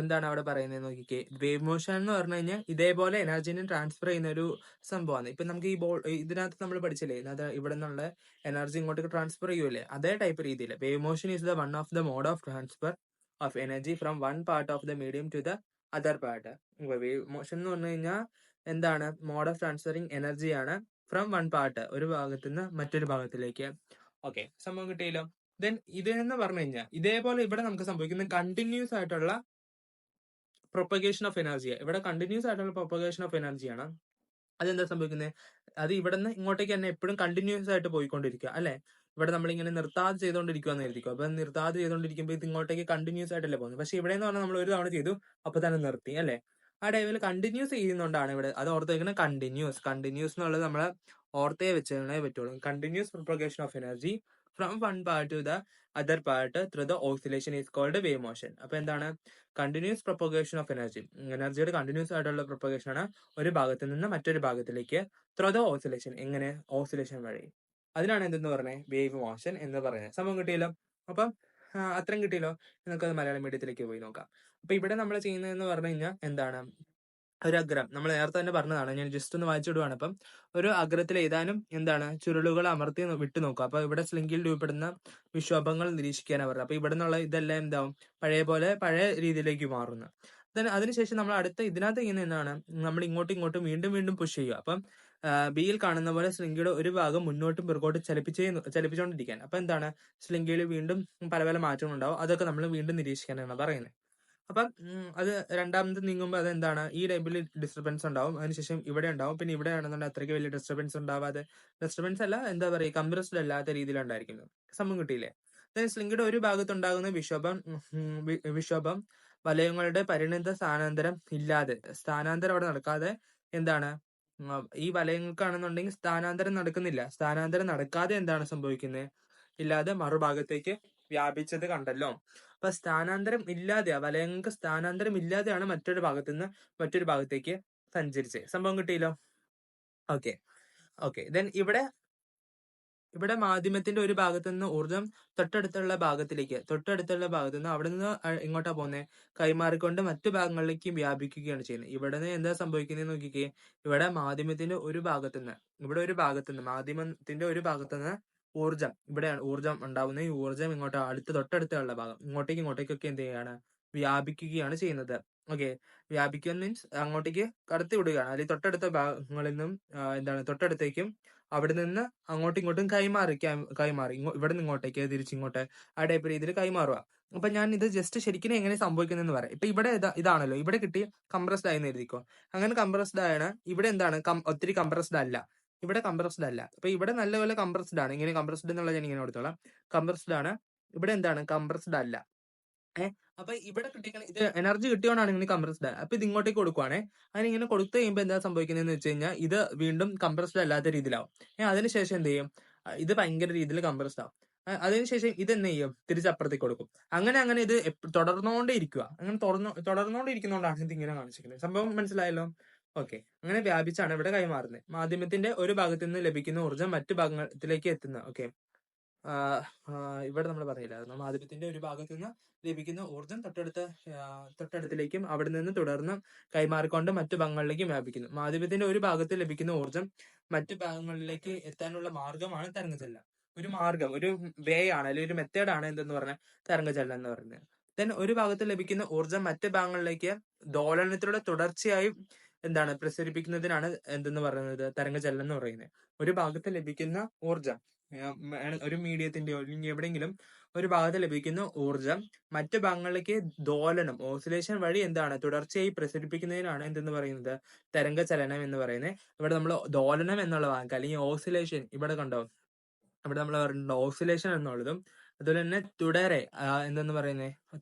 എന്താണ് അവിടെ പറയുന്നത് നോക്കിക്കേ. വേവ് മോഷൻ എന്ന് പറഞ്ഞു കഴിഞ്ഞാൽ ഇതേപോലെ എനർജിനെ ട്രാൻസ്ഫർ ചെയ്യുന്ന ഒരു സംഭവമാണ്. ഇപ്പൊ നമുക്ക് ഈ ഇതിനകത്ത് നമ്മൾ പഠിച്ചില്ലേ, ഇവിടെ നിന്നുള്ള എനർജി ഇങ്ങോട്ടേക്ക് ട്രാൻസ്ഫർ ചെയ്യുമല്ലേ, അതേ ടൈപ്പ് രീതിയിൽ wave motion is the one of the mode of transfer of energy from one part of the medium to the other part. Wave motion എന്ന് പറഞ്ഞു കഴിഞ്ഞാൽ എന്താണ്, മോഡ് ഓഫ് ട്രാൻസ്ഫറിങ് എനർജിയാണ് ഫ്രം വൺ പാർട്ട്, ഒരു ഭാഗത്ത് നിന്ന് മറ്റൊരു ഭാഗത്തിലേക്ക്. ഓക്കെ, സംഭവം കിട്ടിയല്ലോ. ദെൻ ഇതെന്ന് പറഞ്ഞു കഴിഞ്ഞാൽ ഇതേപോലെ ഇവിടെ നമുക്ക് സംഭവിക്കുന്ന കണ്ടിന്യൂസ് ആയിട്ടുള്ള പ്രൊപ്പഗേഷൻ ഓഫ് എനർജി. ഇവിടെ കണ്ടിന്യൂസ് ആയിട്ടുള്ള പ്രൊപ്പഗേഷൻ ഓഫ് എനർജിയാണ്. അതെന്താ സംഭവിക്കുന്നത്, അത് ഇവിടെ നിന്ന് ഇങ്ങോട്ടേക്ക് തന്നെ എപ്പോഴും കണ്ടിന്യൂസ് ആയിട്ട് പോയിക്കൊണ്ടിരിക്കുക അല്ലെ. ഇവിടെ നമ്മളിങ്ങനെ നിർത്താതെ ചെയ്തുകൊണ്ടിരിക്കുകയെന്ന് കരുതിക്കോ. അപ്പൊ നിർത്താതെ ചെയ്തുകൊണ്ടിരിക്കുമ്പോൾ ഇത് ഇങ്ങോട്ടേക്ക് കണ്ടിന്യൂസ് ആയിട്ടല്ലേ പോകുന്നത്. പക്ഷെ ഇവിടെ എന്ന് പറഞ്ഞാൽ നമ്മൾ ഒരു തവണ ചെയ്തു അപ്പൊ തന്നെ നിർത്തി അല്ലെ. ആ ടൈമിൽ കണ്ടിന്യൂസ് ചെയ്യുന്നോണ്ടാണ് ഇവിടെ അത് ഓർത്ത് വെക്കുന്നത്. കണ്ടിന്യൂസ് എന്നുള്ളത് നമ്മളെ ഓർത്തേ വെച്ചേ പറ്റുള്ളൂ. Continuous propagation of energy from one part to the other part through the oscillation is called wave motion. അപ്പൊ എന്താണ്, കണ്ടിന്യൂസ് പ്രൊപ്പഗേഷൻ ഓഫ് എനർജിയുടെ കണ്ടിന്യൂസ് ആയിട്ടുള്ള പ്രൊപ്പഗേഷൻ ആണ് ഒരു ഭാഗത്ത് നിന്ന് മറ്റൊരു ഭാഗത്തിലേക്ക് ത്രൂ ദ ഓസിലേഷൻ. എങ്ങനെ, ഓസിലേഷൻ വഴി. അതിനാണ് എന്തെന്ന് പറഞ്ഞത്, വേവ് മോഷൻ എന്ന് പറയുന്നത്. സംഭവം കിട്ടിയല്ലോ. അപ്പം അത്രയും കിട്ടിയല്ലോ. നമുക്ക് മലയാളം മീഡിയത്തിലേക്ക് പോയി നോക്കാം. അപ്പൊ ഇവിടെ നമ്മൾ ചെയ്യുന്നതെന്ന് പറഞ്ഞു കഴിഞ്ഞാൽ എന്താണ്, ഒരു അഗ്രം നമ്മൾ നേരത്തെ തന്നെ പറഞ്ഞതാണ്, ഞാൻ ജസ്റ്റ് ഒന്ന് വായിച്ചു വിടുവാണ്. അപ്പം ഒരു അഗ്രത്തിൽ ഏതാനും എന്താണ് ചുരുളുകൾ അമർത്തി വിട്ടു നോക്കുക. അപ്പൊ ഇവിടെ സ്ലിങ്കിൽ രൂപപ്പെടുന്ന വിക്ഷോഭങ്ങൾ നിരീക്ഷിക്കാനാണ് പറഞ്ഞത്. അപ്പൊ ഇവിടെ നിന്നുള്ള ഇതെല്ലാം എന്താവും, പഴയ രീതിയിലേക്ക് മാറുന്നു. അതിനുശേഷം നമ്മൾ ഇതിനകത്ത് ചെയ്യുന്ന എന്താണ്, നമ്മൾ ഇങ്ങോട്ടും വീണ്ടും പുഷ് ചെയ്യുക. അപ്പം ബിയിൽ കാണുന്ന പോലെ സ്ലിങ്കിയുടെ ഒരു ഭാഗം മുന്നോട്ടും പിറകോട്ടും ചലിപ്പിച്ചുകൊണ്ടിരിക്കാൻ. അപ്പൊ എന്താണ്, സ്ലിങ്കിയിൽ വീണ്ടും പല മാറ്റങ്ങൾ ഉണ്ടാവും. അതൊക്കെ നമ്മൾ വീണ്ടും നിരീക്ഷിക്കാനാണ് പറയുന്നത്. അപ്പം അത് രണ്ടാമത് നീങ്ങുമ്പോൾ അതെന്താണ്, ഈ ടൈപ്പിൽ ഡിസ്റ്റർബൻസ് ഉണ്ടാവും. അതിനുശേഷം ഇവിടെ ഉണ്ടാവും. പിന്നെ ഇവിടെ ആണെന്നുണ്ടെങ്കിൽ അത്രയ്ക്ക് വലിയ ഡിസ്റ്റർബൻസ് അല്ല, എന്താ പറയുക, കംപ്രസ്ഡ് അല്ലാത്ത രീതിയിലുണ്ടായിരിക്കുന്നത്. സംഭവം കിട്ടിയില്ലേ. സ്ലിങ്കിയുടെ ഒരു ഭാഗത്തുണ്ടാകുന്ന വിക്ഷോഭം വലയങ്ങളുടെ പരിണിത സ്ഥാനാന്തരം അവിടെ നടക്കാതെ എന്താണ്, ഈ വലയങ്ങൾക്കാണെന്നുണ്ടെങ്കിൽ സ്ഥാനാന്തരം നടക്കുന്നില്ല. സ്ഥാനാന്തരം നടക്കാതെ എന്താണ് സംഭവിക്കുന്നത്, ഇല്ലാതെ മറുഭാഗത്തേക്ക് വ്യാപിച്ചത് കണ്ടല്ലോ. അപ്പൊ വലയങ്ങൾക്ക് സ്ഥാനാന്തരം ഇല്ലാതെയാണ് മറ്റൊരു ഭാഗത്തു നിന്ന് മറ്റൊരു ഭാഗത്തേക്ക് സഞ്ചരിച്ചത്. സംഭവം കിട്ടിയല്ലോ. ഓക്കെ. ദെൻ ഇവിടെ മാധ്യമത്തിന്റെ ഒരു ഭാഗത്തു നിന്ന് ഊർജം തൊട്ടടുത്തുള്ള ഭാഗത്തു നിന്ന് അവിടെ നിന്ന് ഇങ്ങോട്ടാ പോകുന്നത്, കൈമാറിക്കൊണ്ട് മറ്റു ഭാഗങ്ങളിലേക്ക് വ്യാപിക്കുകയാണ് ചെയ്യുന്നത്. ഇവിടെ നിന്ന് എന്താ സംഭവിക്കുന്നത് നോക്കിക്കേ. ഇവിടെ മാധ്യമത്തിന്റെ ഒരു ഭാഗത്തുനിന്ന് ഇവിടെയാണ് ഊർജം ഉണ്ടാവുന്നത്. ഈ ഊർജം തൊട്ടടുത്തുള്ള ഭാഗം ഇങ്ങോട്ടേക്കൊക്കെ എന്ത് ചെയ്യാണ്, വ്യാപിക്കുകയാണ് ചെയ്യുന്നത്. ഓക്കെ, വ്യാപിക്കുക മീൻസ് അങ്ങോട്ടേക്ക് കടത്തി വിടുകയാണ്. അല്ലെങ്കിൽ തൊട്ടടുത്ത ഭാഗങ്ങളിൽ നിന്നും തൊട്ടടുത്തേക്കും അവിടെ നിന്ന് അങ്ങോട്ടും ഇങ്ങോട്ടും കൈമാറി ഇവിടെ നിന്ന് ഇങ്ങോട്ടേക്ക് തിരിച്ചിങ്ങോട്ട് ആ ടൈപ്പ് രീതിയിൽ കൈമാറുക. അപ്പൊ ഞാൻ ഇത് ജസ്റ്റ് ശരിക്കും എങ്ങനെ സംഭവിക്കുന്നതെന്ന് പറയാം. ഇപ്പൊ ഇവിടെ ഇതാണല്ലോ, ഇവിടെ കിട്ടി കംപ്രസ്ഡ് ആയി എന്ന് എഴുതിക്കോ. അങ്ങനെ കംപ്രസ്ഡ് ആണ്. ഇവിടെ എന്താണ് ഒത്തിരി കംപ്രസ്ഡ് അല്ല, ഇവിടെ കംപ്രസ്ഡ് അല്ല. അപ്പൊ ഇവിടെ നല്ലപോലെ കംപ്രസ്ഡ് ആണ്. ഇങ്ങനെ കംപ്രസ്ഡ് എന്നുള്ള ഞാൻ ഇങ്ങനെ കൊടുത്തോളാം. കംപ്രസ്ഡ് ആണ്. ഇവിടെ എന്താണ് കംപ്രസ്ഡ് അല്ല. അപ്പൊ ഇവിടെ കിട്ടിയ ഇത് എനർജി കിട്ടിയോണ്ടാണ് ഇങ്ങനെ കംപ്രസ്ഡ്. അപ്പൊ ഇത് ഇങ്ങോട്ടേക്ക് കൊടുക്കുവാണേ. അതിന് ഇങ്ങനെ കൊടുത്തു കഴിയുമ്പോൾ എന്താ സംഭവിക്കുന്നതെന്ന് വെച്ച് കഴിഞ്ഞാൽ ഇത് വീണ്ടും കംപ്രസ്ഡ് അല്ലാത്ത രീതിയിലാവും. അതിനുശേഷം എന്ത് ചെയ്യും, ഇത് ഭയങ്കര രീതിയിൽ കംപ്രസ്ഡ് ആവും. അതിനുശേഷം ഇത് എന്ത് ചെയ്യും, തിരിച്ചപ്പുറത്തേക്ക് കൊടുക്കും. അങ്ങനെ അങ്ങനെ ഇത് തുടർന്നുകൊണ്ടേ ഇരിക്കുക. അങ്ങനെ തുടർന്നുകൊണ്ടേ ഇരിക്കുന്നതുകൊണ്ടാണ് ഇത് ഇങ്ങനെ കാണിച്ചിരിക്കുന്നത്. സംഭവം മനസ്സിലായല്ലോ? ഓക്കെ. അങ്ങനെ വ്യാപിച്ചാണ് ഇവിടെ കൈമാറുന്നത്. മാധ്യമത്തിന്റെ ഒരു ഭാഗത്ത് നിന്ന് ലഭിക്കുന്ന ഊർജ്ജം മറ്റു ഭാഗത്തിലേക്ക് എത്തുന്നത്. ഓക്കെ. ഇവിടെ നമ്മൾ പറയില്ലായിരുന്നു, മാധ്യമത്തിന്റെ ഒരു ഭാഗത്ത് നിന്ന് ലഭിക്കുന്ന ഊർജ്ജം തൊട്ടടുത്തിലേക്കും അവിടെ നിന്ന് തുടർന്ന് കൈമാറിക്കൊണ്ട് മറ്റു ഭാഗങ്ങളിലേക്കും വ്യാപിക്കുന്നു. മാധ്യമത്തിന്റെ ഒരു ഭാഗത്ത് ലഭിക്കുന്ന ഊർജ്ജം മറ്റു ഭാഗങ്ങളിലേക്ക് എത്താനുള്ള മാർഗമാണ് തരംഗചലനം. ഒരു മാർഗം, ഒരു വേ ആണ്, അല്ലെങ്കിൽ ഒരു മെത്തേഡാണ് എന്തെന്ന് പറഞ്ഞാൽ തരംഗചലനം എന്ന് പറയുന്നത്. ദെൻ ഒരു ഭാഗത്ത് ലഭിക്കുന്ന ഊർജ്ജം മറ്റു ഭാഗങ്ങളിലേക്ക് ദോലനത്തിലൂടെ തുടർച്ചയായി എന്താണ് പ്രസരിപ്പിക്കുന്നതിനാണ് എന്തെന്ന് പറയുന്നത് തരംഗചലനം എന്ന് പറയുന്നത്. ഒരു ഭാഗത്ത് ലഭിക്കുന്ന ഊർജ്ജം ഒരു മീഡിയത്തിന്റെയോ അല്ലെങ്കിൽ എവിടെയെങ്കിലും ഒരു ഭാഗത്ത് ലഭിക്കുന്ന ഊർജ്ജം മറ്റു ഭാഗങ്ങളിലേക്ക് ദോലനം, ഓസിലേഷൻ വഴി എന്താണ് തുടർച്ചയായി പ്രസരിപ്പിക്കുന്നതിനാണ് എന്തെന്ന് പറയുന്നത് തരംഗചലനം എന്ന് പറയുന്നത്. ഇവിടെ നമ്മൾ ദോലനം എന്നുള്ള വാക്ക് അല്ലെങ്കിൽ ഓസിലേഷൻ ഇവിടെ കണ്ടോ, ഇവിടെ നമ്മൾ പറയുന്നുണ്ട് ഓസിലേഷൻ എന്നുള്ളതും അതുപോലെ തന്നെ എന്തെന്ന് പറയുന്നത്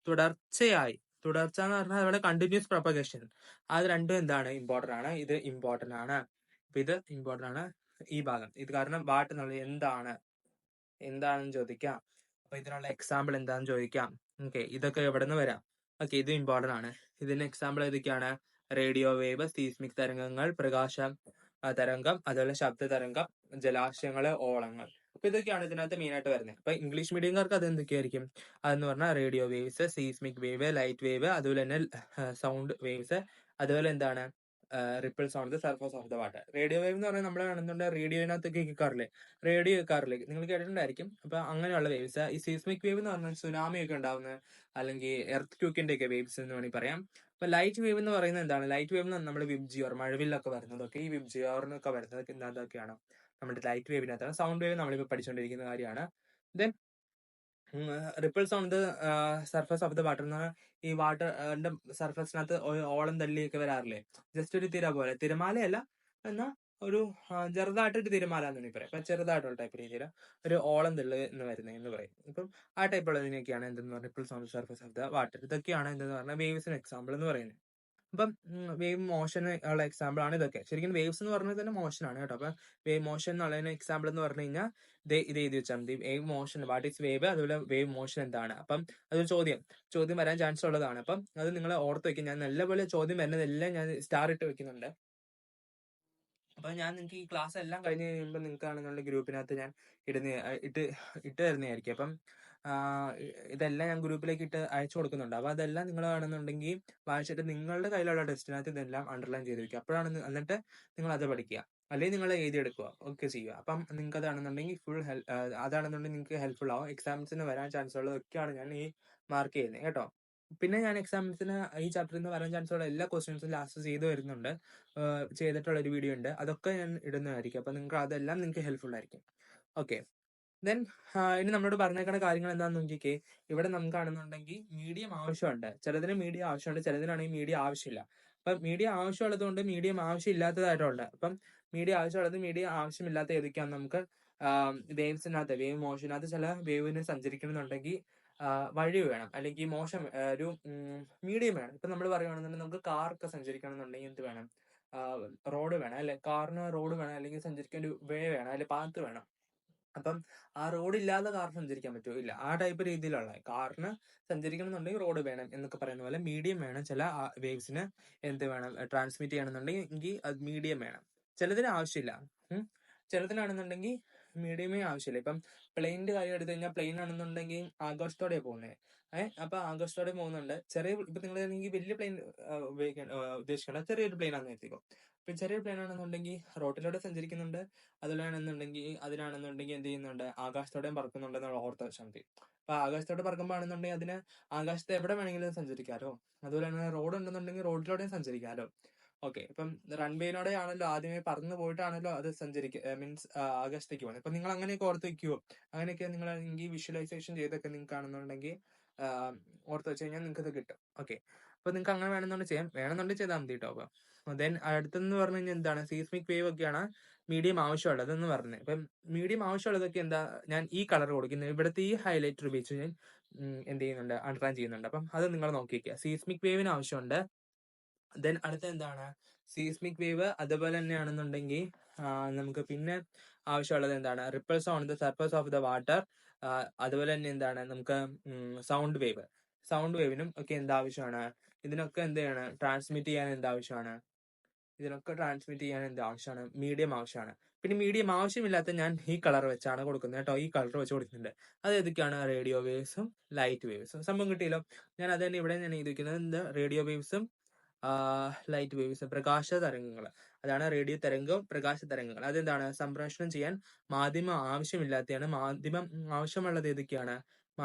തുടർച്ചയായി തുടർച്ച എന്ന് പറഞ്ഞാൽ ഇവിടെ കണ്ടിന്യൂസ് പ്രൊപ്പഗേഷൻ. അത് രണ്ടും എന്താണ് ഇമ്പോർട്ടന്റ് ആണ്. ഇത് ഇമ്പോർട്ടന്റ് ആണ്. അപ്പൊ ഇത് ഇമ്പോർട്ടന്റ് ആണ് ഈ ഭാഗം. ഇത് കാരണം വാട്ട് എന്നുള്ളത് എന്താണെന്ന് ചോദിക്കാം. അപ്പൊ ഇതിനുള്ള എക്സാമ്പിൾ എന്താണെന്ന് ചോദിക്കാം. ഓക്കെ, ഇതൊക്കെ എവിടെ നിന്ന് വരാം. ഓക്കെ, ഇത് ഇമ്പോർട്ടന്റ് ആണ്. ഇതിന് എക്സാമ്പിൾ ഏതൊക്കെയാണ്? റേഡിയോ വേവ്, സീസ്മിക് തരംഗങ്ങൾ, പ്രകാശ തരംഗം, അതുപോലെ ശബ്ദ തരംഗം, ജലാശയങ്ങള്, ഓളങ്ങൾ. അപ്പൊ ഇതൊക്കെയാണ് ഇതിനകത്ത് മെയിൻ ആയിട്ട് വരുന്നത്. അപ്പൊ ഇംഗ്ലീഷ് മീഡിയംകാർക്ക് അത് എന്തൊക്കെയായിരിക്കും? അതെന്ന് പറഞ്ഞാൽ radio waves, seismic wave, light wave, അതുപോലെ തന്നെ സൗണ്ട് വേവ്സ്, അതുപോലെ എന്താണ് ripples on the surface of the water. Radio wave എന്ന് പറഞ്ഞാൽ നമ്മൾ കാണുന്നുണ്ട് റേഡിയോനകത്തൊക്കെ കേൾക്കാറില്ലേ, നിങ്ങൾ കേട്ടിട്ടുണ്ടായിരിക്കും. അപ്പൊ അങ്ങനെയുള്ള വേവ്സ്. ഈ സീസ്മിക് വേവ് എന്ന് പറഞ്ഞാൽ സുനാമി ഒക്കെ ഉണ്ടാവുന്ന അല്ലെങ്കിൽ എർത്ത് ക്യൂക്കിന്റെ ഒക്കെ വേവ്സ് എന്ന് വേണമെങ്കിൽ പറയാം. അപ്പൊ ലൈറ്റ് വേവ് എന്ന് പറയുന്നത് എന്താണ്? ലൈറ്റ് വേവ് എന്ന് നമ്മൾ വിബ്ജിയോർ, മഴവില്ലൊക്കെ വരുന്നതൊക്കെ ഈ വിബ്ജിയോറിനൊക്കെ വരുന്നതൊക്കെ എന്തൊക്കെയാണ് നമ്മുടെ ലൈറ്റ് വേവിനകത്താണ്. സൗണ്ട് വേവ് നമ്മളിപ്പോൾ പഠിച്ചുകൊണ്ടിരിക്കുന്ന കാര്യമാണ്. Then ripples on the surface of the water എന്ന് പറഞ്ഞാൽ ഈ വാട്ടറിന്റെ സർഫസിനകത്ത് ഓളം തള്ളിയൊക്കെ വരാറില്ലേ, ജസ്റ്റ് ഒരു തിര പോലെ, തിരമാലയല്ല എന്നാൽ ഒരു ചെറുതായിട്ടൊരു തിരമാല എന്ന് വേണമെങ്കിൽ പറയാം. അപ്പൊ ചെറുതായിട്ടുള്ള ടൈപ്പ് രീതിയിൽ ഒരു ഓളം തള്ളു എന്ന് വരുന്നത് എന്ന് പറയും. ഇപ്പം ആ ടൈപ്പ് ഉള്ളതിനൊക്കെയാണ് എന്തെന്ന് പറഞ്ഞാൽ ripples on the surface of the water. ഇതൊക്കെയാണ് എന്തെന്ന് പറഞ്ഞാൽ വേവ്സിന് എക്സാമ്പിൾ എന്ന് പറയുന്നത്. അപ്പം വേവ് മോഷൻ ഉള്ള എക്സാമ്പിൾ ആണ് ഇതൊക്കെ. ശരിക്കും വേവ്സ് എന്ന് പറഞ്ഞത് തന്നെ മോഷൻ ആണ് കേട്ടോ. അപ്പൊ വേവ് മോഷൻ എന്നുള്ളതിന് എക്സാമ്പിൾ എന്ന് പറഞ്ഞു കഴിഞ്ഞാൽ ഇത് എഴുതി വെച്ചാൽ മതി. Wave motion, what is wave, അതുപോലെ വേവ് മോഷൻ എന്താണ്. അപ്പം അതൊരു ചോദ്യം വരാൻ ചാൻസ് ഉള്ളതാണ്. അപ്പം അത് നിങ്ങൾ ഓർത്ത് വെക്കും. ഞാൻ നല്ലപോലെ ചോദ്യം വരുന്നതെല്ലാം ഞാൻ സ്റ്റാർ ഇട്ട് വെക്കുന്നുണ്ട്. അപ്പൊ ഞാൻ നിങ്ങൾക്ക് ഈ ക്ലാസ് എല്ലാം കഴിഞ്ഞ് കഴിയുമ്പോൾ നിങ്ങൾക്കാണെന്നുള്ള ഗ്രൂപ്പിനകത്ത് ഞാൻ ഇട്ട് തരുന്നതായിരിക്കും. അപ്പം ഇതെല്ലാം ഞാൻ ഗ്രൂപ്പിലേക്ക് അയച്ചു കൊടുക്കുന്നുണ്ട്. അപ്പൊ അതെല്ലാം നിങ്ങൾ കാണുന്നുണ്ടെങ്കിൽ വായിച്ചിട്ട് നിങ്ങളുടെ കയ്യിലുള്ള ടെസ്റ്റിനകത്ത് ഇതെല്ലാം അണ്ടർലൈൻ ചെയ്ത് വെക്കുക. എന്നിട്ട് നിങ്ങൾ അത് പഠിക്കുക, അല്ലെങ്കിൽ നിങ്ങൾ എഴുതിയെടുക്കുക ഒക്കെ ചെയ്യുക. അപ്പം നിങ്ങൾക്ക് അതാണെന്നുണ്ടെങ്കിൽ അതാണെന്നുണ്ടെങ്കിൽ നിങ്ങൾക്ക് ഹെൽപ്ഫുൾ ആവും. എക്സാംസിന് വരാൻ ചാൻസ് ഉള്ളതൊക്കെയാണ് ഞാൻ ഈ മാർക്ക് ചെയ്യുന്നത് കേട്ടോ. പിന്നെ ഞാൻ എക്സാംസിന് ഈ ചാപ്റ്ററിൽ നിന്ന് വരാൻ ചാൻസ് ഉള്ള എല്ലാ ക്വസ്റ്റ്യൻസും ലാസ്റ്റ് ചെയ്തിട്ടുള്ള ഒരു വീഡിയോ ഉണ്ട്. അതൊക്കെ ഞാൻ ഇടുന്നതായിരിക്കും. അപ്പൊ നിങ്ങൾക്ക് ഹെൽപ്ഫുൾ ആയിരിക്കും. ഓക്കെ. ദെൻ ഇനി നമ്മളോട് പറഞ്ഞേക്കുന്ന കാര്യങ്ങൾ എന്താണെന്ന് നോക്കിക്കേ. ഇവിടെ നമുക്ക് കാണുന്നുണ്ടെങ്കിൽ മീഡിയം ആവശ്യമുണ്ട്. ചിലതിന് മീഡിയം ആവശ്യമുണ്ട്, ചിലതിനാണെങ്കിൽ മീഡിയം ആവശ്യമില്ല. അപ്പം മീഡിയം ആവശ്യമുള്ളതുകൊണ്ട് മീഡിയം ആവശ്യമില്ലാത്തതായിട്ടുണ്ട്. അപ്പം മീഡിയം ആവശ്യമുള്ളത്, മീഡിയം ആവശ്യമില്ലാത്ത ഏതൊക്കെയാണെന്ന് നമുക്ക് വേവ്സിനകത്ത്, വേവ് മോഷനകത്ത് ചില വേവിന് സഞ്ചരിക്കണമെന്നുണ്ടെങ്കിൽ വഴി വേണം, അല്ലെങ്കിൽ ഒരു മീഡിയം വേണം. ഇപ്പൊ നമ്മൾ പറയുകയാണെന്നുണ്ടെങ്കിൽ നമുക്ക് കാറൊക്കെ സഞ്ചരിക്കണമെന്നുണ്ടെങ്കിൽ എന്ത് വേണം? റോഡ് വേണം അല്ലെ? കാറിന് റോഡ് വേണം, അല്ലെങ്കിൽ സഞ്ചരിക്കാൻ ഒരു വേ വേണം, അല്ലെങ്കിൽ പാത്ത് വേണം. അപ്പം ആ റോഡ് ഇല്ലാതെ കാർ സഞ്ചരിക്കാൻ പറ്റുമോ? ഇല്ല. ആ ടൈപ്പ് രീതിയിലുള്ള കാറിന് സഞ്ചരിക്കണം എന്നുണ്ടെങ്കിൽ റോഡ് വേണം എന്നൊക്കെ പറയുന്ന പോലെ മീഡിയം വേണം. ചില വേവ്സിന് എന്ത് വേണം? ട്രാൻസ്മിറ്റ് ചെയ്യണമെന്നുണ്ടെങ്കിൽ അത് മീഡിയം വേണം. ചിലതിന് ആവശ്യമില്ല. ചിലതിനാണെന്നുണ്ടെങ്കിൽ മീഡിയമേ ആവശ്യമില്ല. ഇപ്പം പ്ലെയിനിന്റെ കാര്യം എടുത്തു കഴിഞ്ഞാൽ പ്ലെയിൻ ആണെന്നുണ്ടെങ്കിൽ ആകാശത്തോടെ പോകുന്നത്. അപ്പൊ ആകാശത്തോടെ പോകുന്നുണ്ട്. ഇപ്പൊ നിങ്ങൾ വലിയ പ്ലെയിൻ ഉദ്ദേശിക്കേണ്ട, ചെറിയൊരു പ്ലെയിൻ ആണെന്ന് എത്തിക്കോ. ഇപ്പൊ ചെറിയ പ്ലെയിൻ ആണെന്നുണ്ടെങ്കിൽ റോട്ടിലൂടെ സഞ്ചരിക്കുന്നുണ്ട്, അതിനാണെന്നുണ്ടെങ്കിൽ എന്ത് ചെയ്യുന്നുണ്ട്? ആകാശത്തോടെയും പറക്കുന്നുണ്ടെന്നുള്ള ഓർത്ത് വെച്ചാൽ മതി. അപ്പൊ ആകാശത്തോടെ പറക്കുമ്പോൾ ആണെന്നുണ്ടെങ്കിൽ അതിന് ആകാശത്ത് എവിടെ വേണമെങ്കിലും സഞ്ചരിക്കാലോ. അതുപോലെ തന്നെ റോഡ് ഉണ്ടെന്നുണ്ടെങ്കിൽ റോഡിലൂടെയും സഞ്ചരിക്കാലോ. ഓക്കെ, ഇപ്പം റൺവേയിലൂടെ ആണല്ലോ ആദ്യമേ പറന്നു പോയിട്ടാണല്ലോ അത് സഞ്ചരിക്കുക, മീൻസ് ആകാശത്തേക്ക് പോകുന്നത്. അപ്പൊ നിങ്ങൾ അങ്ങനെയൊക്കെ ഓർത്ത് വെക്കുവോ? അങ്ങനെയൊക്കെ നിങ്ങൾ വിഷ്വലൈസേഷൻ ചെയ്തൊക്കെ നിങ്ങൾക്ക് കാണുന്നുണ്ടെങ്കിൽ ഓർത്ത് വെച്ച് കഴിഞ്ഞാൽ നിങ്ങൾക്ക് ഇത് കിട്ടും. ഓക്കെ, അപ്പൊ നിങ്ങൾക്ക് അങ്ങനെ വേണമെന്നുണ്ടെങ്കിൽ ചെയ്താൽ മതി കേട്ടോ. അപ്പൊ ദെൻ അടുത്തെന്ന് പറഞ്ഞു കഴിഞ്ഞാൽ എന്താണ്, സീസ്മിക് വേവ് ഒക്കെയാണ് മീഡിയം ആവശ്യമുള്ളതെന്ന് പറഞ്ഞത്. ഇപ്പം മീഡിയം ആവശ്യമുള്ളതൊക്കെ എന്താ, ഞാൻ ഈ കളർ കൊടുക്കുന്നത്, ഇവിടുത്തെ ഈ ഹൈലൈറ്റർ ഉപയോഗിച്ച് ഞാൻ എന്ത് ചെയ്യുന്നുണ്ട്, അണ്ടർലൈൻ ചെയ്യുന്നുണ്ട്. അപ്പം അത് നിങ്ങൾ നോക്കി വെക്കുക. സീസ്മിക് വേവിന് ആവശ്യമുണ്ട്. ദെൻ അടുത്ത എന്താണ്, സീസ്മിക് വേവ്. അതുപോലെ തന്നെയാണെന്നുണ്ടെങ്കിൽ നമുക്ക് പിന്നെ ആവശ്യമുള്ളത് എന്താണ്, ripples on the surface of the water. അതുപോലെ തന്നെ എന്താണ്, നമുക്ക് സൗണ്ട് വേവ്. സൗണ്ട് വേവിനും ഒക്കെ എന്താവശ്യമാണ്, ഇതിനൊക്കെ എന്ത് ചെയ്യണം, ട്രാൻസ്മിറ്റ് ചെയ്യാൻ എന്താവശ്യമാണ്, മീഡിയം ആവശ്യമാണ്. പിന്നെ മീഡിയം ആവശ്യമില്ലാത്ത ഞാൻ ഈ കളർ വെച്ചാണ് കൊടുക്കുന്നത് കേട്ടോ. ഈ കളർ വെച്ച് കൊടുക്കുന്നുണ്ട്. അത് ഏതൊക്കെയാണ്, റേഡിയോ വേവ്സും ലൈറ്റ് വേവ്സും. സംഭവം കിട്ടിയല്ലോ. ഞാൻ അത് തന്നെ ഇവിടെ ഞാൻ എഴുതിയിരിക്കുന്നത്, റേഡിയോ വേവ്സും ലൈറ്റ് വേവ്സ്, പ്രകാശ തരംഗങ്ങൾ. അതാണ് റേഡിയോ തരംഗവും പ്രകാശ തരംഗങ്ങൾ. അതെന്താണ്, സംപ്രേഷണം ചെയ്യാൻ മാധ്യമം ആവശ്യമില്ലാത്തതാണ്. മാധ്യമം ആവശ്യമുള്ളത്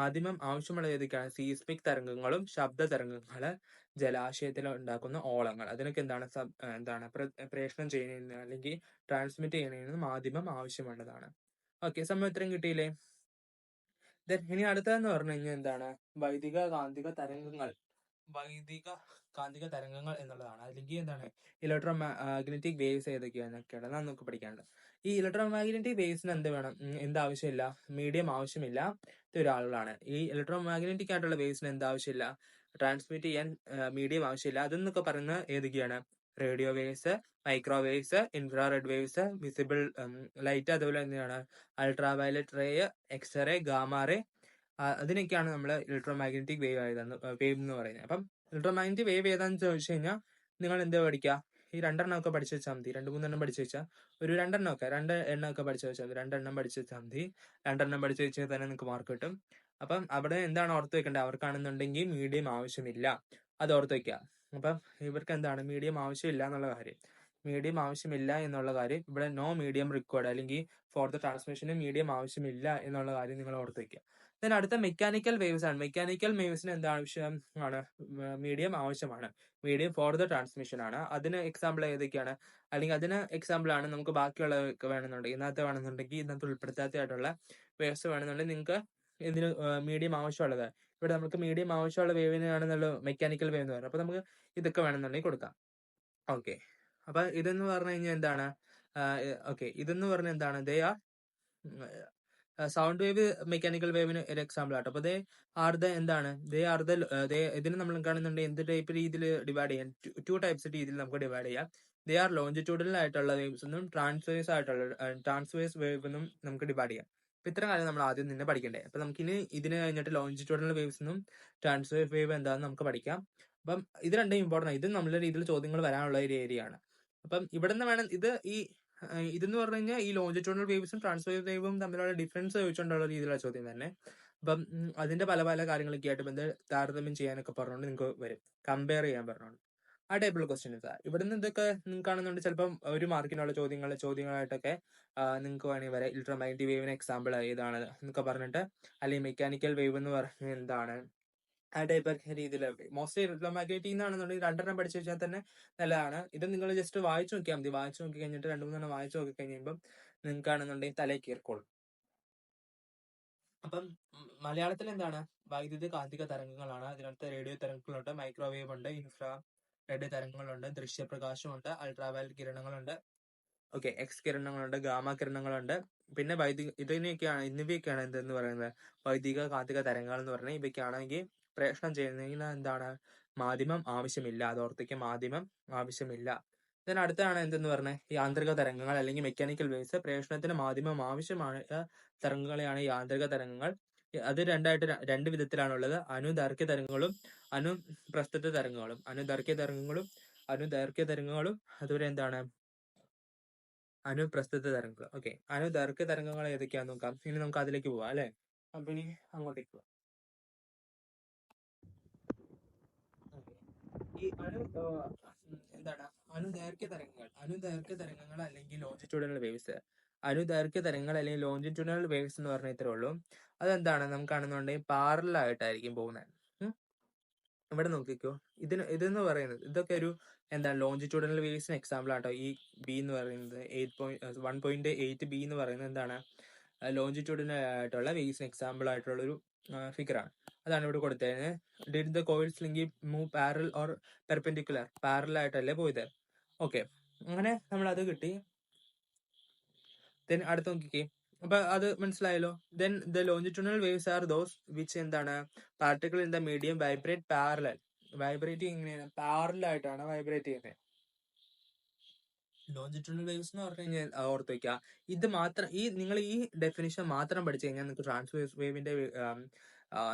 ഏതൊക്കെയാണ്, സീസ്മിക് തരംഗങ്ങളും ശബ്ദ തരംഗങ്ങള്, ജലാശയത്തിൽ ഉണ്ടാക്കുന്ന ഓളങ്ങൾ. അതിനൊക്കെ എന്താണ് പ്രേഷണം ചെയ്യുന്നതിന് അല്ലെങ്കിൽ ട്രാൻസ്മിറ്റ് ചെയ്യുന്നതിന് മാധ്യമം ആവശ്യമുള്ളതാണ്. ഓക്കെ, സമയം ഇത്രയും കിട്ടിയില്ലേ? ഇനി അടുത്തതെന്ന് പറഞ്ഞു കഴിഞ്ഞാൽ എന്താണ്, വൈദ്യുത കാന്തിക തരംഗങ്ങൾ. വൈദ്യുത കാന്തിക തരംഗങ്ങൾ എന്നുള്ളതാണ്. അല്ലെങ്കിൽ എന്താണ്, ഇലക്ട്രോ മാഗ്നറ്റിക് വേവ്സ് ഏതൊക്കെയാണെന്നൊക്കെയാണ് നമുക്ക് പഠിക്കാനുള്ളത്. ഈ ഇലക്ട്രോ മാഗ്നറ്റിക് വേവ്സിന് എന്താവശ്യമില്ല, മീഡിയം ആവശ്യമില്ല ഒരാളുകളാണ്. ഈ ഇലക്ട്രോ മാഗ്നറ്റിക് ആയിട്ടുള്ള വേവ്സിന് എന്താവശ്യമില്ല, ട്രാൻസ്മിറ്റ് ചെയ്യാൻ മീഡിയം ആവശ്യമില്ല. അതെന്നൊക്കെ പറയുന്നത് ഏതൊക്കെയാണ്, radio waves, microwaves, infrared waves, visible light, അതുപോലെ തന്നെയാണ് ultraviolet ray, x ray, gamma ray. അതിനൊക്കെയാണ് നമ്മൾ ഇലക്ട്രോ മാഗ്നറ്റിക് വേവ് എന്ന് പറയുന്നത്. അപ്പം ഇലക്ട്രോ മാഗ്നറ്റിക് വേവ് ഏതാണെന്ന് ചോദിച്ചു കഴിഞ്ഞാൽ നിങ്ങൾ എന്താ പഠിക്കുക, ഈ രണ്ടെണ്ണമൊക്കെ പഠിച്ചു വെച്ചാൽ മതി. 2-3 പഠിച്ചു വെച്ചാൽ, ഒരു രണ്ടെണ്ണം ഒക്കെ പഠിച്ചു വെച്ചാൽ മതി. 2 പഠിച്ചു വെച്ചാൽ മതി. 2 പഠിച്ചു വെച്ചാൽ തന്നെ നിങ്ങൾക്ക് മാർക്ക് കിട്ടും. അപ്പം അവിടെ എന്താണ് ഓർത്ത് വെക്കേണ്ടത്, അവർക്കാണെന്നുണ്ടെങ്കിൽ മീഡിയം ആവശ്യമില്ല, അത് ഓർത്ത് വെക്കുക. അപ്പം ഇവർക്ക് എന്താണ്, മീഡിയം ആവശ്യമില്ല എന്നുള്ള കാര്യം. ഇവിടെ നോ മീഡിയം റിക്വയർഡ്, അല്ലെങ്കിൽ ഫോർ ദ ട്രാൻസ്മിഷന് മീഡിയം ആവശ്യമില്ല എന്നുള്ള കാര്യം നിങ്ങൾ ഓർത്ത് വെക്കുക. ദെൻ അടുത്ത മെക്കാനിക്കൽ വേവ്സ് ആണ്. മെക്കാനിക്കൽ വേവ്സിന് എന്താവശ്യമാണ്, മീഡിയം ആവശ്യമാണ്. മീഡിയം ഫോർ ദ ട്രാൻസ്മിഷൻ ആണ്. അതിന് എക്സാമ്പിൾ ഏതൊക്കെയാണ്, അല്ലെങ്കിൽ അതിന് എക്സാമ്പിൾ ആണ് നമുക്ക് ബാക്കിയുള്ളതൊക്കെ വേണമെന്നുണ്ടെങ്കിൽ, ഇതിനകത്ത് ഉൾപ്പെടുത്താത്തതായിട്ടുള്ള വേവ്സ് വേണമെന്നുണ്ടെങ്കിൽ നിങ്ങൾക്ക് ഇതിന് മീഡിയം ആവശ്യമുള്ളത്. ഇവിടെ നമുക്ക് മീഡിയം ആവശ്യമുള്ള വേവിനാണെന്നുള്ള മെക്കാനിക്കൽ വേവ് എന്ന് പറയുന്നത്. അപ്പൊ നമുക്ക് ഇതൊക്കെ വേണമെന്നുണ്ടെങ്കിൽ കൊടുക്കാം. ഓക്കെ, അപ്പൊ ഇതെന്ന് പറഞ്ഞു കഴിഞ്ഞാൽ എന്താണ്, ഇതെന്ന് പറഞ്ഞാൽ എന്താണ്, they are sound wave mechanical വേവിന് ഒരു എക്സാമ്പിൾ ആട്ടോ. അപ്പൊ ഇതിന് നമ്മൾ കാണുന്നുണ്ടെങ്കിൽ എന്ത് ടൈപ്പ് രീതിയിൽ ഡിവൈഡ് ചെയ്യാം, 2 ടൈപ്സ് രീതിയിൽ നമുക്ക് ഡിവൈഡ് ചെയ്യാം. ദേ ആർ ലോഞ്ചിറ്റ്യൂഡിനൽ ആയിട്ടുള്ള വേവ്സ് എന്നും ട്രാൻസ്വേഴ്സ് വേവ് എന്നും നമുക്ക് ഡിവൈഡ് ചെയ്യാം. അപ്പൊ ഇത്ര കാര്യം നമ്മൾ ആദ്യം തന്നെ പഠിക്കണ്ടേ. അപ്പൊ നമുക്കിനി ഇതിന് കഴിഞ്ഞിട്ട് ലോഞ്ചിറ്റ്യൂഡിനൽ വേവ്സ് എന്നും ട്രാൻസ്വേഴ്സ് വേവ് എന്താണെന്ന് നമുക്ക് പഠിക്കാം. അപ്പം ഇത് രണ്ടും ഇമ്പോർട്ടൻ്റ് ആണ്. ഇത് നമ്മുടെ രീതിയിൽ ചോദ്യങ്ങൾ വരാനുള്ള ഒരു ഏരിയ ആണ്. അപ്പം ഇവിടെ നിന്ന് വേണം ഇതെന്ന് പറഞ്ഞു കഴിഞ്ഞാൽ ഈ ലോഞ്ചിറ്റ്യൂഡിനൽ വേവ്സും ട്രാൻസ്വേഴ്സ് വേവും തമ്മിലുള്ള ഡിഫറൻസ് ചോദിച്ചുകൊണ്ടുള്ള രീതിയിലുള്ള ചോദ്യം തന്നെ. അപ്പം അതിന്റെ പല പല കാര്യങ്ങളൊക്കെ ആയിട്ട് താരതമ്യം ചെയ്യാനൊക്കെ പറഞ്ഞുകൊണ്ട് നിങ്ങൾക്ക് വരും, കമ്പയർ ചെയ്യാൻ പറഞ്ഞുകൊണ്ട്. ആ ടൈപ്പുള്ള ക്വസ്റ്റ്യൻസ്. ഇവിടുന്ന് ഇതൊക്കെ നിങ്ങൾക്ക് കാണുന്നുണ്ട്. ചിലപ്പം ഒരു മാർക്കിനുള്ള ചോദ്യങ്ങളായിട്ടൊക്കെ നിങ്ങൾക്ക് വേണമെങ്കിൽ വരെ ഇലക്ട്രോ മാഗ്നറ്റിക് വേവിന് എക്സാമ്പിൾ ഏതാണ് എന്നൊക്കെ പറഞ്ഞിട്ട്, അല്ലെങ്കിൽ മെക്കാനിക്കൽ വേവ് എന്ന് പറഞ്ഞാൽ എന്താണ്, ആ ടൈപ്പ് രീതിയിൽ. മോസ്റ്റ്ലി ഇലക്ട്രോ മാഗ്നറ്റിക് എന്നാണെന്നുണ്ടെങ്കിൽ 2 പഠിച്ചു വെച്ചാൽ തന്നെ നല്ലതാണ്. ഇത് നിങ്ങൾ ജസ്റ്റ് വായിച്ചു നോക്കിയാൽ മതി. വായിച്ചു നോക്കി കഴിഞ്ഞിട്ട് 2-3 വായിച്ചു നോക്കി കഴിയുമ്പോൾ നിങ്ങൾക്കാണെന്നുണ്ടെങ്കിൽ തലയിൽ കയറിക്കോളും. അപ്പം മലയാളത്തിൽ എന്താണ്, വൈദ്യുത കാന്തിക തരംഗങ്ങളാണ്. അതിനകത്ത് റേഡിയോ തരംഗങ്ങളുണ്ട്, മൈക്രോവേവ് ഉണ്ട്, ഇൻഫ്രാ റെഡ് തരംഗങ്ങളുണ്ട്, ദൃശ്യപ്രകാശമുണ്ട്, അൾട്രാവയലറ്റ് കിരണങ്ങളുണ്ട്, എക്സ് കിരണങ്ങളുണ്ട്, ഗാമ കിരണങ്ങളുണ്ട്. പിന്നെ എന്നിവയൊക്കെയാണ് എന്തെന്ന് പറയുന്നത്, വൈദ്യുത കാന്തിക തരംഗങ്ങൾ എന്ന് പറഞ്ഞാൽ ഇവയ്ക്കാണെങ്കിൽ പ്രേഷണം ചെയ്യുന്നതിന് എന്താണ്, മാധ്യമം ആവശ്യമില്ല. അതോർത്തേക്ക് മാധ്യമം ആവശ്യമില്ല. അടുത്താണ് എന്തെന്ന് പറഞ്ഞാൽ യാന്ത്രിക തരംഗങ്ങൾ അല്ലെങ്കിൽ മെക്കാനിക്കൽ വേവ്സ്. പ്രേഷണത്തിന് മാധ്യമം ആവശ്യമായ തരംഗങ്ങളെയാണ് യാന്ത്രിക തരംഗങ്ങൾ. അത് രണ്ട് വിധത്തിലാണുള്ളത്, അനുദൈർഘ്യ തരംഗങ്ങളും അനുപ്രസ്ഥിത തരംഗങ്ങളും. അനുദൈർഘ്യ തരംഗങ്ങളും അതുപോലെ എന്താണ്, അനുപ്രസ്ഥിത തരംഗങ്ങൾ. അനുദൈർഘ്യ തരംഗങ്ങൾ ഏതൊക്കെയാന്ന് നോക്കാം. ഇനി നമുക്ക് അതിലേക്ക് പോവാം അല്ലെ. അപ്പൊ ഇനി അങ്ങോട്ടേക്ക് പോവാം. ഈ അനുദൈർഘ്യ തരംഗങ്ങൾ അല്ലെങ്കിൽ ലോഞ്ചിറ്റ്യൂഡിനൽ വേവ്സ്. അനുദൈർഘ്യ തരംഗങ്ങൾ അല്ലെങ്കിൽ ലോഞ്ചിറ്റ്യൂഡിനൽ വേവ്സ് എന്ന് പറഞ്ഞാൽ ഇത്രേ ഉള്ളൂ. അതെന്താണ്, നമുക്ക് കാണുന്നുണ്ടെങ്കിൽ പാരലൽ ആയിട്ടായിരിക്കും പോകുന്നത്. ഇവിടെ നോക്കിക്കോ, ഇതെന്ന് പറയുന്നത് ഇതൊക്കെ ഒരു ലോഞ്ചിറ്റ്യൂഡിനൽ വേവ്സിന് എക്സാമ്പിൾ ആട്ടോ. ഈ ബി എന്ന് പറയുന്നത് 1.8 ബി എന്ന് പറയുന്നത് എന്താണ്, ലോഞ്ചിറ്റ്യൂഡിനൽ ആയിട്ടുള്ള വേവ്സിന് എക്സാമ്പിൾ ആയിട്ടുള്ള ഒരു ഫിഗറാണ്. അതാണ് ഇവിടെ കൊടുത്തത്. Did the coils link move parallel or perpendicular? Parallel ആയിട്ടല്ലേ പോയത്. ഓക്കെ, അങ്ങനെ നമ്മൾ അത് കിട്ടി. ദെൻ അടുത്ത് നോക്കിക്കേ, അപ്പൊ അത് മനസ്സിലായല്ലോ. Then the longitudinal waves are those which എന്താണ്, particle in the medium vibrate parallel. Vibrate എങ്ങനെയാണ്, പാരലൽ ആയിട്ടാണ് വൈബ്രേറ്റ് ചെയ്യുന്നത്. ലോഞ്ചിറ്റ്യൂഡിനൽ വേവ്സ് എന്ന് പറഞ്ഞു കഴിഞ്ഞാൽ ഓർത്ത് വെക്കുക, ഇത് മാത്രം, നിങ്ങൾ ഈ ഡെഫിനിഷൻ മാത്രം പഠിച്ചു കഴിഞ്ഞാൽ നിങ്ങൾക്ക് ട്രാൻസ്വേഴ്സ് വേവിന്റെ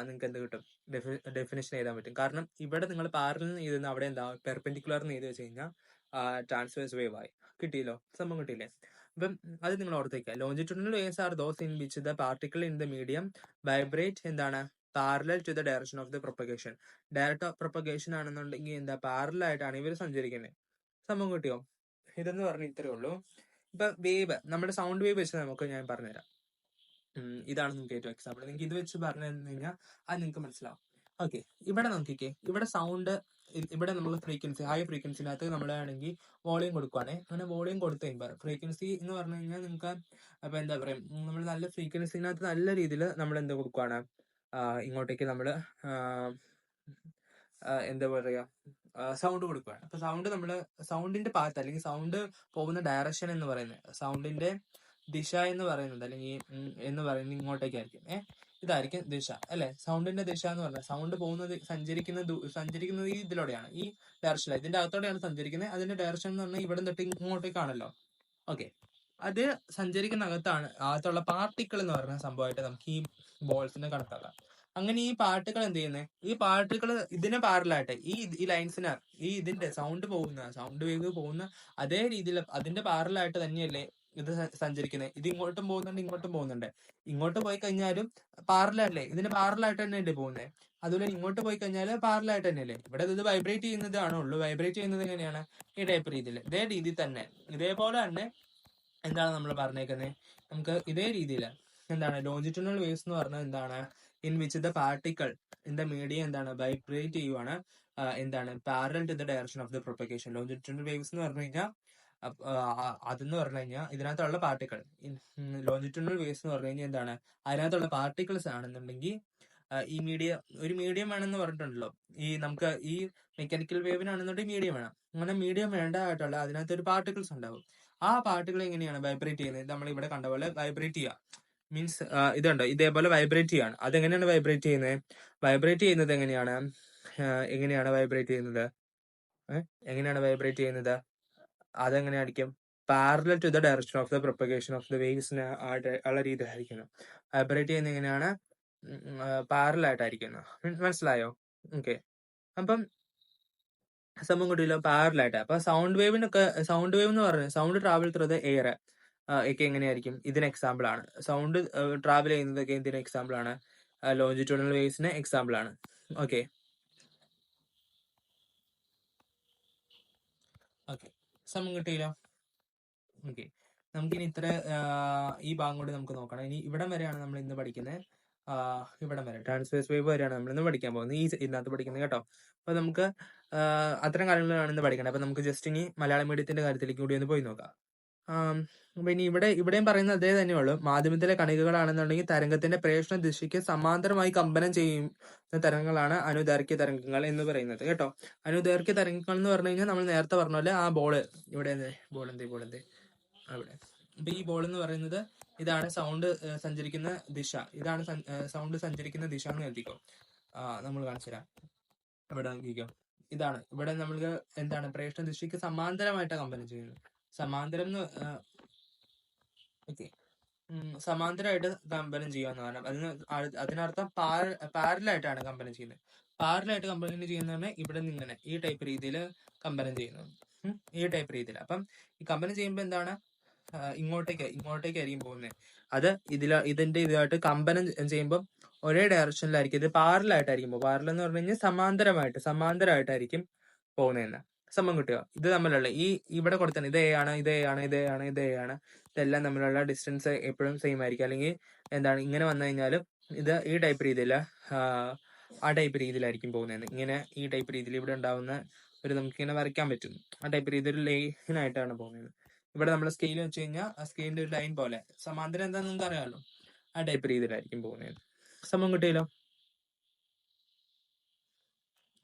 നിങ്ങൾക്ക് എന്ത് കിട്ടും, ഡെഫിനിഷൻ എഴുതാൻ പറ്റും. കാരണം ഇവിടെ നിങ്ങൾ പാരലൽ എഴുതുന്ന അവിടെ എന്താ പെർപെൻഡിക്കുലർ എന്ന് എഴുതി വെച്ച് കഴിഞ്ഞാൽ ട്രാൻസ്വേഴ്സ് വേവ് ആയി. കിട്ടിയല്ലോ, സംഭവം കിട്ടിയില്ലേ. അപ്പം അത് നിങ്ങൾ ഓർത്ത് വെക്കുക. Longitudinal waves are those in which the particle in the medium vibrate എന്താണ്, parallel to the direction of the propagation. Direct of propagation ആണെന്നുണ്ടെങ്കിൽ എന്താ, പാരലൽ ആയിട്ടാണ് ഇവർ സഞ്ചരിക്കുന്നത്. സംഭവം കിട്ടിയോ? ഇതെന്ന് പറഞ്ഞ ഇത്രേ ഉള്ളൂ. ഇപ്പൊ വേവ്, നമ്മുടെ സൗണ്ട് വേവ് വെച്ച് നമുക്ക് ഞാൻ പറഞ്ഞുതരാം. ഇതാണ് നിങ്ങൾക്ക് ഏറ്റവും എക്സാമ്പിൾ. നിങ്ങൾക്ക് ഇത് വെച്ച് പറഞ്ഞു തന്നു കഴിഞ്ഞാൽ അത് നിങ്ങൾക്ക് മനസ്സിലാവും. ഓക്കെ, ഇവിടെ നോക്കിക്കേ, ഇവിടെ സൗണ്ട്, ഇവിടെ നമ്മൾ ഫ്രീക്വൻസി, ഹൈ ഫ്രീക്വൻസിനകത്ത് നമ്മളാണെങ്കിൽ വോളിയം കൊടുക്കുവാണേ. അങ്ങനെ വോളിയം കൊടുത്തു കഴിയുമ്പോൾ ഫ്രീക്വൻസി എന്ന് പറഞ്ഞു കഴിഞ്ഞാൽ നിങ്ങൾക്ക് അപ്പൊ എന്താ പറയാ, നമ്മൾ നല്ല ഫ്രീക്വൻസിനകത്ത് നല്ല രീതിയിൽ നമ്മൾ എന്താ കൊടുക്കുവാണ്, ഇങ്ങോട്ടേക്ക് നമ്മൾ എന്താ പറയാ, സൗണ്ട് കൊടുക്കുകയാണ്. അപ്പൊ സൗണ്ടിന്റെ പാത്ത് അല്ലെങ്കിൽ സൗണ്ട് പോകുന്ന ഡയറക്ഷൻ എന്ന് പറയുന്നത്, സൗണ്ടിന്റെ ദിശ എന്ന് പറയുന്നത് അല്ലെങ്കിൽ എന്ന് പറയുന്നത് ഇങ്ങോട്ടേക്കായിരിക്കും. ഇതായിരിക്കും ദിശ അല്ലെ. സൗണ്ടിന്റെ ദിശ എന്ന് പറഞ്ഞാൽ സൗണ്ട് പോകുന്നത് സഞ്ചരിക്കുന്നത് ഈ ഇതിലൂടെയാണ്, ഈ ഡയറക്ഷനിലാണ്, ഇതിന്റെ അകത്തോടെയാണ് സഞ്ചരിക്കുന്നത്. അതിന്റെ ഡയറക്ഷൻ എന്ന് പറഞ്ഞാൽ ഇവിടെ തൊട്ട് ഇങ്ങോട്ടേക്കാണല്ലോ. ഓക്കെ, അത് സഞ്ചരിക്കുന്ന അകത്തുള്ള പാർട്ടിക്കിൾ എന്ന് പറയുന്ന സംഭവമായിട്ട് നമുക്ക് ഈ ബോൾസിനെ കണക്കാക്കാം. അങ്ങനെ ഈ പാർട്ടിക്കിൾ എന്ത് ചെയ്യുന്നത്, ഈ പാർട്ടിക്കിൾ ഇതിനെ പാരലായിട്ട് ഈ ലൈൻസിന് ഇതിന്റെ സൗണ്ട് വേവ് പോകുന്ന അതേ രീതിയിൽ അതിന്റെ പാരലായിട്ട് തന്നെയല്ലേ ഇത് സഞ്ചരിക്കുന്നത്. ഇത് ഇങ്ങോട്ടും പോകുന്നുണ്ട്, ഇങ്ങോട്ടും പോകുന്നുണ്ട്. ഇങ്ങോട്ട് പോയി കഴിഞ്ഞാലും പാരലല്ലേ, ഇതിന് പാരലായിട്ട് തന്നെയല്ലേ പോകുന്നത്. അതുപോലെ ഇങ്ങോട്ട് പോയി കഴിഞ്ഞാൽ പാരലായിട്ട് തന്നെയല്ലേ. ഇവിടെ ഇത് വൈബ്രേറ്റ് ചെയ്യുന്നതാണുള്ളൂ. വൈബ്രേറ്റ് ചെയ്യുന്നത് എങ്ങനെയാണ്, ഈ ടൈപ്പ് രീതിയിൽ, ഇതേ രീതിയിൽ തന്നെ, ഇതേപോലെ തന്നെ എന്താണ് നമ്മൾ പറഞ്ഞേക്കുന്നത്, നമുക്ക് ഇതേ രീതിയിൽ എന്താണ് ലോഞ്ചിറ്റ്യൂഡിനൽ വേവ്സ് എന്ന് പറഞ്ഞാൽ എന്താണ്, in which the particle in the medium എന്താണ് വൈബ്രേറ്റ് ചെയ്യുവാണ്, എന്താണ് parallel to the direction of the propagation. Longitudinal waves എന്ന് പറഞ്ഞു കഴിഞ്ഞാൽ അതെന്ന് പറഞ്ഞു കഴിഞ്ഞാൽ ഇതിനകത്തുള്ള പാർട്ടിക്കിൾ, ലോഞ്ചിറ്റ്യൂഡിനൽ വേവ്സ് എന്ന് പറഞ്ഞു കഴിഞ്ഞാൽ എന്താണ്, അതിനകത്തുള്ള പാർട്ടിക്കിൾസ് ആണെന്നുണ്ടെങ്കിൽ ഈ ഒരു മീഡിയം വേണമെന്ന് പറഞ്ഞിട്ടുണ്ടല്ലോ. നമുക്ക് ഈ മെക്കാനിക്കൽ വേവിനാണെന്നുണ്ടെങ്കിൽ മീഡിയം വേണം. അങ്ങനെ മീഡിയം വേണ്ടതായിട്ടുള്ള അതിനകത്ത് ഒരു പാർട്ടിക്കിൾസ് ഉണ്ടാവും. ആ പാർട്ടിക്കിൾ എങ്ങനെയാണ് വൈബ്രേറ്റ് ചെയ്യുന്നത്, നമ്മൾ ഇവിടെ കണ്ട പോലെ വൈബ്രേറ്റ് ചെയ്യുക മീൻസ് ഇതുണ്ട്, ഇതേപോലെ വൈബ്രേറ്റ് ചെയ്യാണ്. അതെങ്ങനെയാണ് വൈബ്രേറ്റ് ചെയ്യുന്നത്, എങ്ങനെയാണ് വൈബ്രേറ്റ് ചെയ്യുന്നത്, അതെങ്ങനെയായിരിക്കും, parallel to the direction of the propagation of the വേവ്സിന് ഉള്ള രീതിയിലായിരിക്കുന്നു. വൈബ്രേറ്റ് ചെയ്യുന്നത് എങ്ങനെയാണ്, പാരലൽ ആയിട്ടായിരിക്കുന്നു. മനസ്സിലായോ? ഓക്കെ, അപ്പം സംഭവം കിട്ടിയല്ലോ, പാരലായിട്ട്. അപ്പൊ സൗണ്ട് വേവ് എന്ന് പറയുന്നത് sound travel through the air ഒക്കെ എങ്ങനെയായിരിക്കും, ഇതിന് എക്സാമ്പിൾ ആണ്. സൗണ്ട് ട്രാവൽ ചെയ്യുന്നതൊക്കെ ഇതിന് എക്സാമ്പിൾ ആണ്, ലോഞ്ചിറ്റ്യൂഡിനൽ വേവ്സിന് എക്സാമ്പിൾ ആണ്. ഓക്കെ, സംഭവം കിട്ടിയില്ലോ. ഓക്കെ, നമുക്കിനി ഈ ഭാഗം കൊണ്ട് നമുക്ക് നോക്കണം. ഇനി ഇവിടം വരെയാണ് നമ്മൾ ഇന്ന് പഠിക്കുന്നത്. ഇവിടം വരെ ട്രാൻസ്വേഴ്സ് വേവ് വരെയാണ് നമ്മൾ ഇന്ന് പഠിക്കാൻ പോകുന്നത്, ഇതിനകത്ത് പഠിക്കുന്നത് കേട്ടോ. അപ്പൊ നമുക്ക് അത്തരം കാര്യങ്ങളാണ് ഇന്ന് പഠിക്കേണ്ടത്. അപ്പൊ നമുക്ക് ജസ്റ്റ് ഇനി മലയാളം മീഡിയത്തിന്റെ കാര്യത്തിലേക്ക് കൂടി ഒന്ന് പോയി നോക്കാം. അപ്പൊ ഇനി ഇവിടെയും പറയുന്നത് അതേ തന്നെയുള്ളൂ. മാധ്യമത്തിലെ കണികകളാണെന്നുണ്ടെങ്കിൽ തരംഗത്തിന്റെ പ്രേഷണ ദിശയ്ക്ക് സമാന്തരമായി കമ്പനം ചെയ്യുന്ന തരംഗങ്ങളാണ് അനുദൈർഘ്യ തരംഗങ്ങൾ എന്ന് പറയുന്നത് കേട്ടോ. അനുദൈർഘ്യ തരംഗങ്ങൾ എന്ന് പറഞ്ഞു കഴിഞ്ഞാൽ നമ്മൾ നേരത്തെ പറഞ്ഞ പോലെ ആ ഇവിടെ അവിടെ. അപ്പൊ ഈ ബോൾ എന്ന് പറയുന്നത് ഇതാണ് സൗണ്ട് സഞ്ചരിക്കുന്ന ദിശ. ഇതാണ് സൗണ്ട് സഞ്ചരിക്കുന്ന ദിശ എന്ന് കരുതിക്കോ. നമ്മൾ കാണിച്ചു തരാം. ഇവിടെ നോക്കിക്കോ, ഇതാണ് ഇവിടെ നമ്മൾക്ക് എന്താണ് പ്രേഷണ ദിശയ്ക്ക് സമാന്തരമായിട്ട് കമ്പനം ചെയ്യുന്നത്. സമാന്തരം ഓക്കെ, സമാന്തരമായിട്ട് കമ്പനം ചെയ്യാന്ന് പറഞ്ഞാൽ അതിനർത്ഥം പാരലായിട്ടാണ് കമ്പനം ചെയ്യുന്നത്. പാരലായിട്ട് കമ്പനം ചെയ്യുന്ന ഇവിടെ നിന്ന് ഇങ്ങനെ ഈ ടൈപ്പ് രീതിയിൽ കമ്പനം ചെയ്യുന്നത്, ഈ ടൈപ്പ് രീതിയിൽ. അപ്പം ഈ കമ്പനം ചെയ്യുമ്പോൾ എന്താണ്, ഇങ്ങോട്ടേക്കായിരിക്കും പോകുന്നത്. അത് ഇതിന്റെ ഇതായിട്ട് കമ്പനം ചെയ്യുമ്പോൾ ഒരേ ഡയറക്ഷനിലായിരിക്കും, ഇത് പാരലായിട്ടായിരിക്കും. പാരൽ എന്ന് പറഞ്ഞു കഴിഞ്ഞാൽ സമാന്തരമായിട്ടായിരിക്കും പോകുന്നതെന്ന്. സംഭവം കിട്ടുക. ഇത് തമ്മിലുള്ള ഇവിടെ കൊടുത്തന്നെ ഇത് എ ആണ്, ഇതെല്ലാം തമ്മിലുള്ള ഡിസ്റ്റൻസ് എപ്പോഴും സെയിം ആയിരിക്കും. അല്ലെങ്കിൽ എന്താണ് ഇങ്ങനെ വന്നു കഴിഞ്ഞാലും ഇത് ഈ ടൈപ്പ് രീതിയിൽ ആ ടൈപ്പ് രീതിയിലായിരിക്കും പോകുന്നത്. ഇങ്ങനെ ഈ ടൈപ്പ് രീതിയിൽ ഇവിടെ ഉണ്ടാവുന്ന ഒരു നമുക്കിങ്ങനെ വരയ്ക്കാൻ പറ്റും. ആ ടൈപ്പ് രീതിയിൽ ലൈനായിട്ടാണ് പോകുന്നത്. ഇവിടെ നമ്മൾ സ്കെയിൽ വെച്ച് കഴിഞ്ഞാൽ ആ സ്കെയിലിന്റെ ഒരു ലൈൻ പോലെ സമാന്തരം എന്താണെന്ന് നിങ്ങൾക്ക് അറിയാമല്ലോ, ആ ടൈപ്പ് രീതിയിലായിരിക്കും പോകുന്നത്. സമയം കിട്ടിയല്ലോ?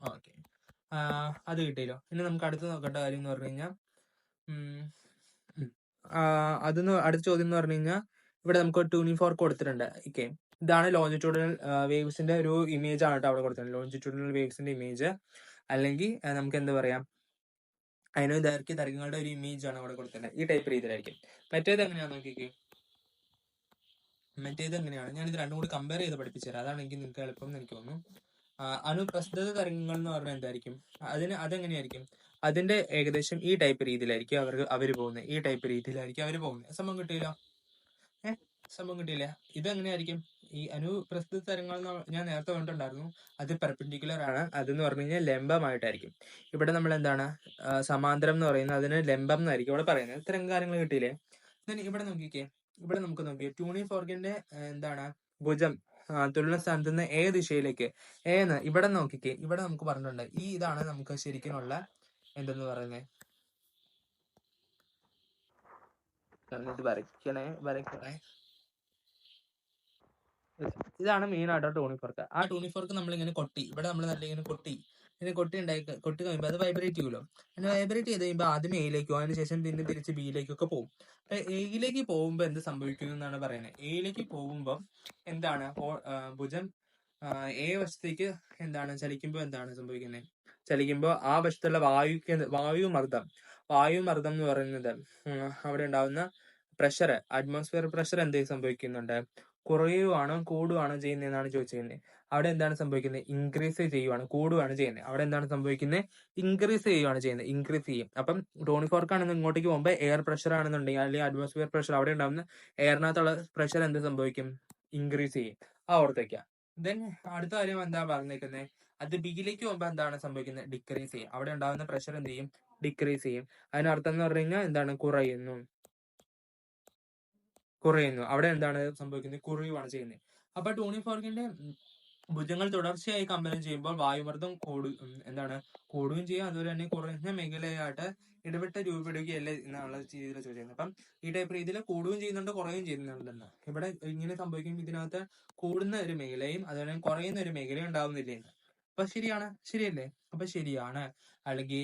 ഓക്കെ, അത് കിട്ടിയല്ലോ. ഇനി നമുക്ക് അടുത്ത് നോക്കേണ്ട കാര്യം എന്ന് പറഞ്ഞു കഴിഞ്ഞാൽ അടുത്ത ചോദ്യം എന്ന് പറഞ്ഞു കഴിഞ്ഞാൽ ഇവിടെ നമുക്ക് ട്യൂണിംഗ് ഫോർക്ക് കൊടുത്തിട്ടുണ്ട്. ഓക്കെ, ഇതാണ് ലോഞ്ചിറ്റ്യൂഡിനൽ വേവ്സിന്റെ ഒരു ഇമേജ് ആണ് കേട്ടോ അവിടെ കൊടുത്തിട്ടുണ്ട്. ലോഞ്ചിറ്റ്യൂഡിനൽ വേവ്സിന്റെ ഇമേജ്, അല്ലെങ്കിൽ നമുക്ക് എന്താ പറയാ, അതിന് ദൈർഘ്യ തരംഗങ്ങളുടെ ഒരു ഇമേജ് ആണ് അവിടെ കൊടുത്തിട്ടുണ്ട്. ഈ ടൈപ്പ് രീതിയിലായിരിക്കും. മറ്റേത് എങ്ങനെയാണെന്ന് നോക്കിക്കേ. മറ്റേത് എങ്ങനെയാണ്, ഞാനിത് രണ്ടും കൂടി കമ്പയർ ചെയ്ത് പഠിപ്പിച്ചു തരാം. അതാണ് എനിക്ക് നിങ്ങൾക്ക് എളുപ്പം എന്ന് എനിക്ക് തോന്നുന്നു. അനുപ്രസ്ഥിത തരംഗങ്ങൾ എന്ന് പറഞ്ഞാൽ എന്തായിരിക്കും, അതെങ്ങനെയായിരിക്കും, അതിന്റെ ഏകദേശം ഈ ടൈപ്പ് രീതിയിലായിരിക്കും അവര് പോകുന്നത്. ഈ ടൈപ്പ് രീതിയിലായിരിക്കും അവര് പോകുന്നത്. സംഭവം കിട്ടിയില്ല? സംഭവം കിട്ടിയില്ല? ഇതെങ്ങനെയായിരിക്കും, ഈ അനുപ്രസ്ഥിത തരംഗങ്ങൾ ഞാൻ നേരത്തെ പറഞ്ഞിട്ടുണ്ടായിരുന്നു, അത് പെർപെൻഡിക്കുലർ ആണ്. അതെന്ന് പറഞ്ഞു കഴിഞ്ഞാൽ ലംബമായിട്ടായിരിക്കും. ഇവിടെ നമ്മൾ എന്താണ്, സമാന്തരം എന്ന് പറയുന്നത് അതിന് ലംബം എന്നായിരിക്കും ഇവിടെ പറയുന്നത്. ഇത്തരം കാര്യങ്ങൾ കിട്ടിയില്ലേ? ഇവിടെ നോക്കിക്കേ, ഇവിടെ നമുക്ക് നോക്കിയേ, ട്യൂണിംഗ് ഫോർക്കിന്റെ എന്താണ് ഭുജം തുലന സ്ഥാനത്ത് നിന്ന് ഏ ദിശയിലേക്ക്, ഇവിടെ നോക്കിക്കേ, ഇവിടെ നമുക്ക് പറഞ്ഞിട്ടുണ്ട് ഇതാണ് നമുക്ക് ശരിക്കുമുള്ള എന്തെന്ന് പറയുന്നത്. വരയ്ക്കണേ. ഇതാണ് മെയിൻ ആയിട്ട് ട്യൂണിംഗ് ഫോർക്ക്. ആ ട്യൂണിംഗ് ഫോർക്ക് നമ്മൾ ഇങ്ങനെ ഇവിടെ നമ്മൾ നല്ല ഇങ്ങനെ കൊട്ടി കഴിയുമ്പോൾ അത് വൈബ്രേറ്റ് ചെയ്യുമല്ലോ. അങ്ങനെ വൈബ്രേറ്റ് ചെയ്ത് കഴിയുമ്പോൾ ആദ്യം എയിലേക്കോ അതിനുശേഷം പിന്നെ തിരിച്ച് ബിയിലേക്കൊക്കെ പോകും. അപ്പൊ എയിലേക്ക് പോകുമ്പോൾ എന്ത് സംഭവിക്കുന്നു എന്നാണ് പറയുന്നത്. എയിലേക്ക് പോകുമ്പോൾ എന്താണ്, ഭുജം എ വശത്തേക്ക് എന്താണ് ചലിക്കുമ്പോൾ എന്താണ് സംഭവിക്കുന്നത്, ചലിക്കുമ്പോൾ ആ വശത്തുള്ള വായുമർദ്ദം എന്ന് പറയുന്നത് അവിടെ ഉണ്ടാവുന്ന പ്രഷർ, അറ്റ്മോസ്ഫിയർ പ്രഷർ എന്ത് സംഭവിക്കുന്നുണ്ട്, കുറയുവാണോ കൂടുവാണോ ചെയ്യുന്നതെന്നാണ് ചോദിച്ചിരുന്നത്. അവിടെ എന്താണ് സംഭവിക്കുന്നത്, ഇൻക്രീസ് ചെയ്യുവാണ്, കൂടുവാണ് ചെയ്യുന്നത്. അവിടെ എന്താണ് സംഭവിക്കുന്നത്, ഇൻക്രീസ് ചെയ്യും. അപ്പം ട്യൂണിംഗ് ഫോർക്ക് ആണെന്ന് ഇങ്ങോട്ടേക്ക് പോകുമ്പോൾ എയർ പ്രഷർ ആണെന്നുണ്ടെങ്കിൽ, അല്ലെങ്കിൽ അറ്റ്മോസ്ഫിയർ പ്രഷർ, അവിടെ ഉണ്ടാകുന്ന എയറിനകത്തുള്ള പ്രഷർ എന്ത് സംഭവിക്കും, ഇൻക്രീസ് ചെയ്യും. ഓർത്തേക്കാം. ദെൻ അടുത്ത കാര്യം എന്താ പറഞ്ഞേക്കുന്നത്, അത് ബിയിലേക്ക് പോകുമ്പോൾ എന്താണ് സംഭവിക്കുന്നത്, ഡിക്രീസ് ചെയ്യും. അവിടെ ഉണ്ടാകുന്ന പ്രഷർ എന്ത് ചെയ്യും, ഡിക്രീസ് ചെയ്യും. അതിനർത്ഥം എന്ന് പറഞ്ഞു കഴിഞ്ഞാൽ എന്താണ്, കുറയുന്നു. അവിടെ എന്താണ് സംഭവിക്കുന്നത്, കുറയുവാണ് ചെയ്യുന്നത്. അപ്പൊ ട്യൂണിംഗ് ഫോർക്കിന്റെ ഭുജങ്ങൾ തുടർച്ചയായി കമ്പനം ചെയ്യുമ്പോൾ വായുമർദ്ദം കൂടുകയും ചെയ്യും. അതുപോലെ തന്നെ കുറഞ്ഞ മേഖലയായിട്ട് ഇടവിട്ട് രൂപപ്പെടുകയല്ലേ എന്നുള്ള രീതിയിൽ ചോദിക്കുന്നത്. അപ്പം ഈ ടൈപ്പ് രീതിയിൽ കൂടുകയും ചെയ്യുന്നുണ്ട്, കുറയുകയും ചെയ്യുന്നുണ്ടെന്ന്. ഇവിടെ ഇങ്ങനെ സംഭവിക്കുമ്പോൾ ഇതിനകത്ത് കൂടുന്ന ഒരു മേഖലയും അതുപോലെ കുറയുന്ന ഒരു മേഖലയും ഉണ്ടാവുന്നില്ലേ. അപ്പൊ ശരിയല്ലേ? അപ്പൊ ശരിയാണ്, അല്ലെങ്കിൽ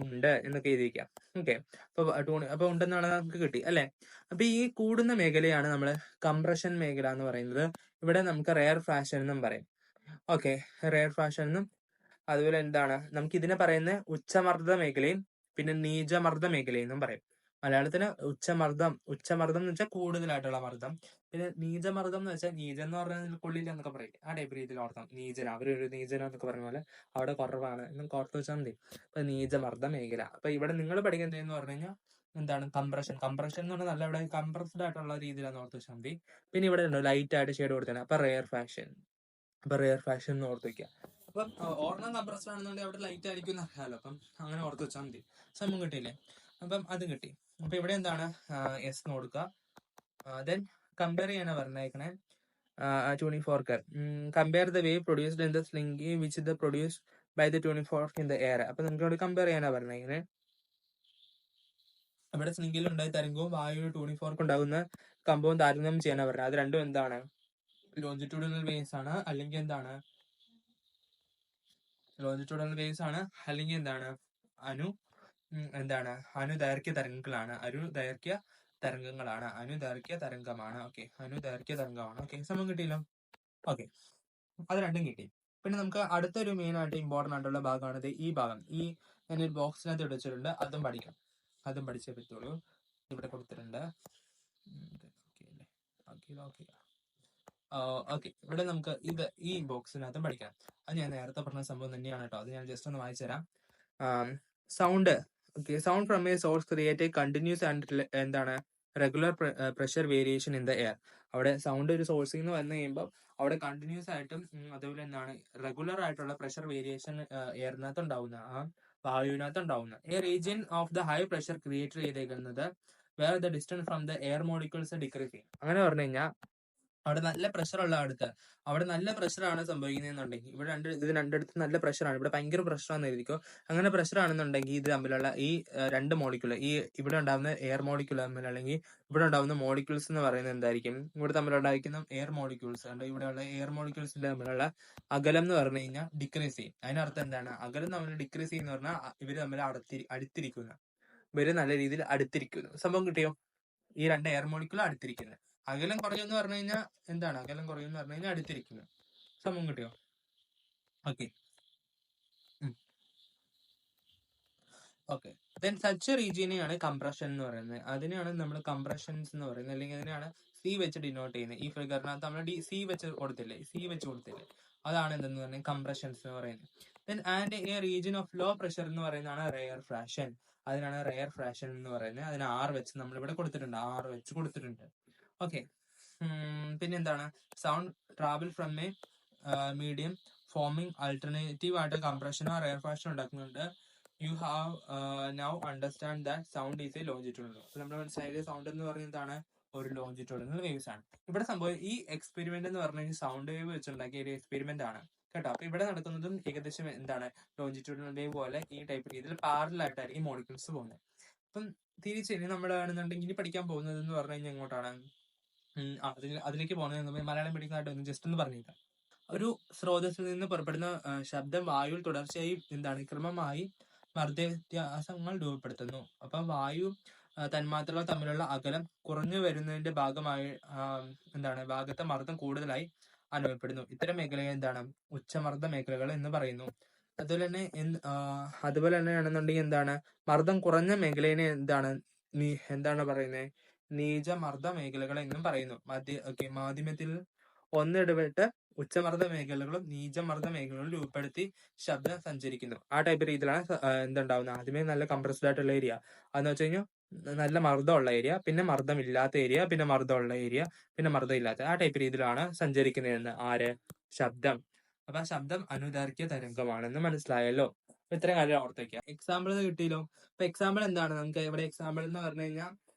ഉണ്ട് എന്നൊക്കെ എഴുതിയിരിക്കാം. ഓക്കെ, അപ്പൊ ഉണ്ടെന്നാണ് നമുക്ക് കിട്ടി അല്ലെ. അപ്പൊ ഈ കൂടുന്ന മേഖലയാണ് നമ്മൾ കംപ്രഷൻ മേഖല എന്ന് പറയുന്നത്. ഇവിടെ നമുക്ക് റെയർ ഫ്രാക്ഷൻ എന്നും പറയും. ഓക്കെ, റെയർ ഫ്രാക്ഷൻ എന്നും. അതുപോലെ എന്താണ് നമുക്ക് ഇതിനെ പറയുന്ന ഉച്ചമർദ്ദ മേഖലയും പിന്നെ നീചമർദ്ദ മേഖലയും എന്നും പറയും. മലയാളത്തിന് ഉച്ചമർദ്ദം എന്ന് വെച്ചാൽ കൂടുതലായിട്ടുള്ള മർദ്ദം. പിന്നെ നീചമർദ്ദം എന്ന് വെച്ചാൽ, നീചം എന്ന് പറഞ്ഞാൽ കൊള്ളില്ല എന്നൊക്കെ പറയും. ആ ടൈപ്പ് രീതിയിൽ ഓർത്താം. അവരൊരു നീചന എന്നൊക്കെ പറഞ്ഞ പോലെ അവിടെ കുറവാണ് എന്നും ഓർത്ത് വെച്ചാൽ മതി. അപ്പൊ നീചമർദ്ദ മേഖല. അപ്പൊ ഇവിടെ നിങ്ങൾ പഠിക്കുന്നതെന്ന് പറഞ്ഞു കഴിഞ്ഞാൽ എന്താണ്, കംപ്രഷൻ എന്ന് പറഞ്ഞാൽ നല്ല ഇവിടെ കംപ്രസ്ഡ് ആയിട്ടുള്ള രീതിയിലാണ് ഓർത്ത് വെച്ചാൽ മതി. പിന്നെ ഇവിടെ ഉണ്ടോ ലൈറ്റ് ആയിട്ട് ഷെയ്ഡ് കൊടുത്തത്, അപ്പൊ റെയർ ഫാഷൻ എന്ന് ഓർത്ത് വെക്കുക. അപ്പം ഓർണം കംപ്രസ്ഡ് ആണെന്നുണ്ടെങ്കിൽ അവിടെ ലൈറ്റ് ആയിരിക്കും എന്ന് അറിയാലോ. അപ്പം അങ്ങനെ ഓർത്ത് വെച്ചാൽ മതി. സംഭവം കിട്ടിയില്ലേ? അപ്പം അതും കിട്ടി. അപ്പൊ ഇവിടെ എന്താണ്, എസ് എന്ന് കൊടുക്കുക. ദെൻ കമ്പയർ ചെയ്യാനാ പറഞ്ഞേക്കണേ. Tuning fork compare the wave produced in the slinky which the produced by the tuning fork in the air. അപ്പൊ നമുക്ക് ഇവിടെ കമ്പയർ ചെയ്യാനാ പറഞ്ഞേക്കണേ. ഇവിടെ സ്ലിംഗിൽ ഉണ്ടായ തരംഗവും വായു ട്യൂണിംഗ് ഫോർക്ക് ഉണ്ടാകുന്ന കമ്പവും താരതമ്യം ചെയ്യാനാ പറഞ്ഞത്. അത് രണ്ടും എന്താണ്, ലോഞ്ചിറ്റ്യൂഡിനൽ വേവ്സ് ആണ്, അല്ലെങ്കിൽ എന്താണ് അനുദൈർഘ്യ തരംഗങ്ങളാണ്. അനുദൈർഘ്യ തരംഗമാണ്. ഓക്കെ, സമയം കിട്ടിയല്ലോ. ഓക്കെ, അത് രണ്ടും കിട്ടി. പിന്നെ നമുക്ക് അടുത്തൊരു മെയിൻ ആയിട്ട് ഇമ്പോർട്ടന്റ് ആയിട്ടുള്ള ഭാഗമാണിത്. ഈ ഭാഗം ഞാനൊരു ബോക്സിനകത്ത് വെച്ചിട്ടുണ്ട്. അതും പഠിച്ചേ പറ്റുള്ളൂ. ഇവിടെ കൊടുത്തിട്ടുണ്ട്. ഓക്കെ, ഇവിടെ നമുക്ക് ഈ ബോക്സിനകത്തും പഠിക്കാം. അത് ഞാൻ നേരത്തെ പറഞ്ഞ സംഭവം തന്നെയാണ് കേട്ടോ. അത് ഞാൻ ജസ്റ്റ് ഒന്ന് വായിച്ചു തരാം. Sound from a source create continuous and എന്താണ് regular pressure variation in the air. അവിടെ സൗണ്ട് ഒരു സോഴ്സിൽ നിന്ന് വന്നു കഴിയുമ്പോൾ അവിടെ കണ്ടിന്യൂസ് ആയിട്ടും അതുപോലെ എന്താണ് റെഗുലർ ആയിട്ടുള്ള പ്രഷർ വേരിയേഷൻ എയറിനകത്ത് ഉണ്ടാവുന്ന, വായുവിനകത്ത് ഉണ്ടാവുന്ന a region of the high pressure create ചെയ്തേക്കുന്നത് where the distance from the air molecules decrease ചെയ്യും. അങ്ങനെ പറഞ്ഞു കഴിഞ്ഞാൽ അവിടെ നല്ല പ്രഷറുള്ള അടുത്ത്, അവിടെ നല്ല പ്രഷറാണ് സംഭവിക്കുന്നതെന്നുണ്ടെങ്കിൽ, ഇവിടെ ഇത് രണ്ടിടത്ത് നല്ല പ്രഷറാണ്, ഇവിടെ ഭയങ്കര പ്രഷറാണെന്ന് എഴുതിക്കോ. അങ്ങനെ പ്രഷർ ആണെന്നുണ്ടെങ്കിൽ ഇത് തമ്മിലുള്ള ഈ രണ്ട് മോളിക്യൂൾ, ഈ ഇവിടെ ഉണ്ടാകുന്ന എയർ മോളിക്യൂൾ തമ്മിൽ, അല്ലെങ്കിൽ ഇവിടെ ഉണ്ടാകുന്ന മോളിക്യൂൾസ് എന്ന് പറയുന്നത് എന്തായിരിക്കും? ഇവിടെ തമ്മിലുണ്ടായിരിക്കുന്ന എയർ മോളിക്യൂൾസ്, ഇവിടെയുള്ള എയർ മോളിക്യൂൾസിന്റെ തമ്മിലുള്ള അകലം എന്ന് പറഞ്ഞു കഴിഞ്ഞാൽ ഡിക്രീസ് ചെയ്യും. അതിനർത്ഥം എന്താണ്? അകലം തമ്മിൽ ഡിക്രീസ് ചെയ്യുന്ന പറഞ്ഞാൽ ഇവര് തമ്മിൽ അടുത്തിരിക്കുന്നു, ഇവര് നല്ല രീതിയിൽ അടുത്തിരിക്കുന്നു. സംഭവം കിട്ടിയോ? ഈ രണ്ട് എയർ മോളിക്യൂൾ അടുത്തിരിക്കുന്നത്. അകലം കുറഞ്ഞെന്ന് പറഞ്ഞു കഴിഞ്ഞാൽ എന്താണ്? അകലം കുറയെന്ന് പറഞ്ഞു കഴിഞ്ഞാൽ അടുത്തിരിക്കുന്നു. സംഭവം കിട്ടിയോ? ഓക്കെ. ഓക്കെ. ദെൻ സച്ച് റീജിയനെയാണ് കംപ്രഷൻ എന്ന് പറയുന്നത്. അതിനെയാണ് നമ്മൾ കംപ്രഷൻസ് എന്ന് പറയുന്നത്, അല്ലെങ്കിൽ അതിനെയാണ് സി വെച്ച് ഡിനോട്ട് ചെയ്യുന്നത്. ഈ ഫിഗറിനകത്ത് നമ്മൾ സി വെച്ച് കൊടുത്തില്ലേ, അതാണ് എന്തെന്ന് പറഞ്ഞാൽ കംപ്രഷൻസ് എന്ന് പറയുന്നത്. Then and a region of low pressure എന്ന് പറയുന്നതാണ് റെയർ ഫ്രാക്ഷൻ. അതിനാണ് റെയർ ഫ്രാക്ഷൻ എന്ന് പറയുന്നത്. അതിന് ആർ വെച്ച് നമ്മൾ ഇവിടെ കൊടുത്തിട്ടുണ്ട്. ഓക്കെ. പിന്നെന്താണ്? Sound travel from a medium forming alternative ആയിട്ട് കംപ്രഷനോ റെയർ ഫ്രാക്ഷൻ ഉണ്ടാക്കുന്നുണ്ട്. You have now understand that sound is a longitudinal. അപ്പൊ നമ്മൾ മനസ്സിലായത് സൗണ്ട് എന്ന് പറയുന്നത് എന്താണ്? ഒരു ലോഞ്ചിറ്റ്യൂഡിനൽ വേവ്സ് ആണ്. ഇവിടെ സംഭവം ഈ എക്സ്പെരിമെന്റ് എന്ന് പറഞ്ഞു കഴിഞ്ഞാൽ സൗണ്ട് വേവ് വെച്ചുണ്ടാക്കിയ ഒരു എക്സ്പെരിമെന്റ് ആണ് കേട്ടോ. അപ്പൊ ഇവിടെ നടക്കുന്നതും ഏകദേശം എന്താണ്? ലോഞ്ചിറ്റ്യൂഡിനൽ വേവ് പോലെ ഈ ടൈപ്പ് രീതിയിൽ പാരലൽ ആയിട്ടായിരിക്കും മോളിക്യൂൾസ് പോകുന്നത്. അപ്പം തിരിച്ച് നമ്മളാണെന്നുണ്ടെങ്കിൽ ഇനി പഠിക്കാൻ പോകുന്നത് എന്ന് പറഞ്ഞു കഴിഞ്ഞാൽ എങ്ങോട്ടാണ്? അതിലേക്ക് പോകുന്നത് മലയാളം പഠിക്കുന്നതായിട്ട് ഒന്ന് ജസ്റ്റ് ഒന്ന് പറഞ്ഞേക്കാം. ഒരു സ്രോതസ്സിൽ നിന്ന് പുറപ്പെടുന്ന ശബ്ദം വായുവിൽ തുടർച്ചയായി ക്രമമായി മർദ്ദ വ്യത്യാസങ്ങൾ രൂപപ്പെടുത്തുന്നു. അപ്പൊ വായു തന്മാത്രകൾ തമ്മിലുള്ള അകലം കുറഞ്ഞു വരുന്നതിന്റെ ഭാഗമായി ഭാഗത്തെ മർദ്ദം കൂടുതലായി അനുഭവപ്പെടുന്നു. ഇത്തരം മേഖലയെ ഉച്ചമർദ്ദ മേഖലകൾ എന്ന് പറയുന്നു. അതുപോലെ തന്നെയാണെന്നുണ്ടെങ്കിൽ മർദ്ദം കുറഞ്ഞ മേഖലയെ പറയുന്നത്? നീചമർദ്ദ മേഖലകൾ എന്നും പറയുന്നു. മാധ്യമത്തിൽ ഒന്നിടവിട്ട് ഉച്ചമർദ്ദ മേഖലകളും നീചമർദ്ദ മേഖലകളും രൂപപ്പെടുത്തി ശബ്ദം സഞ്ചരിക്കുന്നു. ആ ടൈപ്പ് രീതിയിലാണ് എന്തുണ്ടാവുന്നത്? ആദ്യമേ നല്ല കംപ്രസ്ഡ് ആയിട്ടുള്ള ഏരിയ, അതെന്ന് വെച്ച് കഴിഞ്ഞാൽ നല്ല മർദ്ദമുള്ള ഏരിയ, പിന്നെ മർദ്ദമില്ലാത്ത ഏരിയ, പിന്നെ മർദ്ദമുള്ള ഏരിയ, പിന്നെ മർദ്ദമില്ലാത്ത, ആ ടൈപ്പ് രീതിയിലാണ് സഞ്ചരിക്കുന്നതെന്ന് ശബ്ദം. അപ്പൊ ആ ശബ്ദം അനുദൈർഘ്യ തരംഗമാണെന്ന് മനസ്സിലായല്ലോ. അപ്പൊ ഇത്രയും കാര്യം ഓർത്തേക്കുക. എക്സാമ്പിൾ കിട്ടിയല്ലോ. അപ്പൊ എക്സാമ്പിൾ എന്താണ്? നമുക്ക് ഇവിടെ എക്സാമ്പിൾ എന്ന് പറഞ്ഞു കഴിഞ്ഞാൽ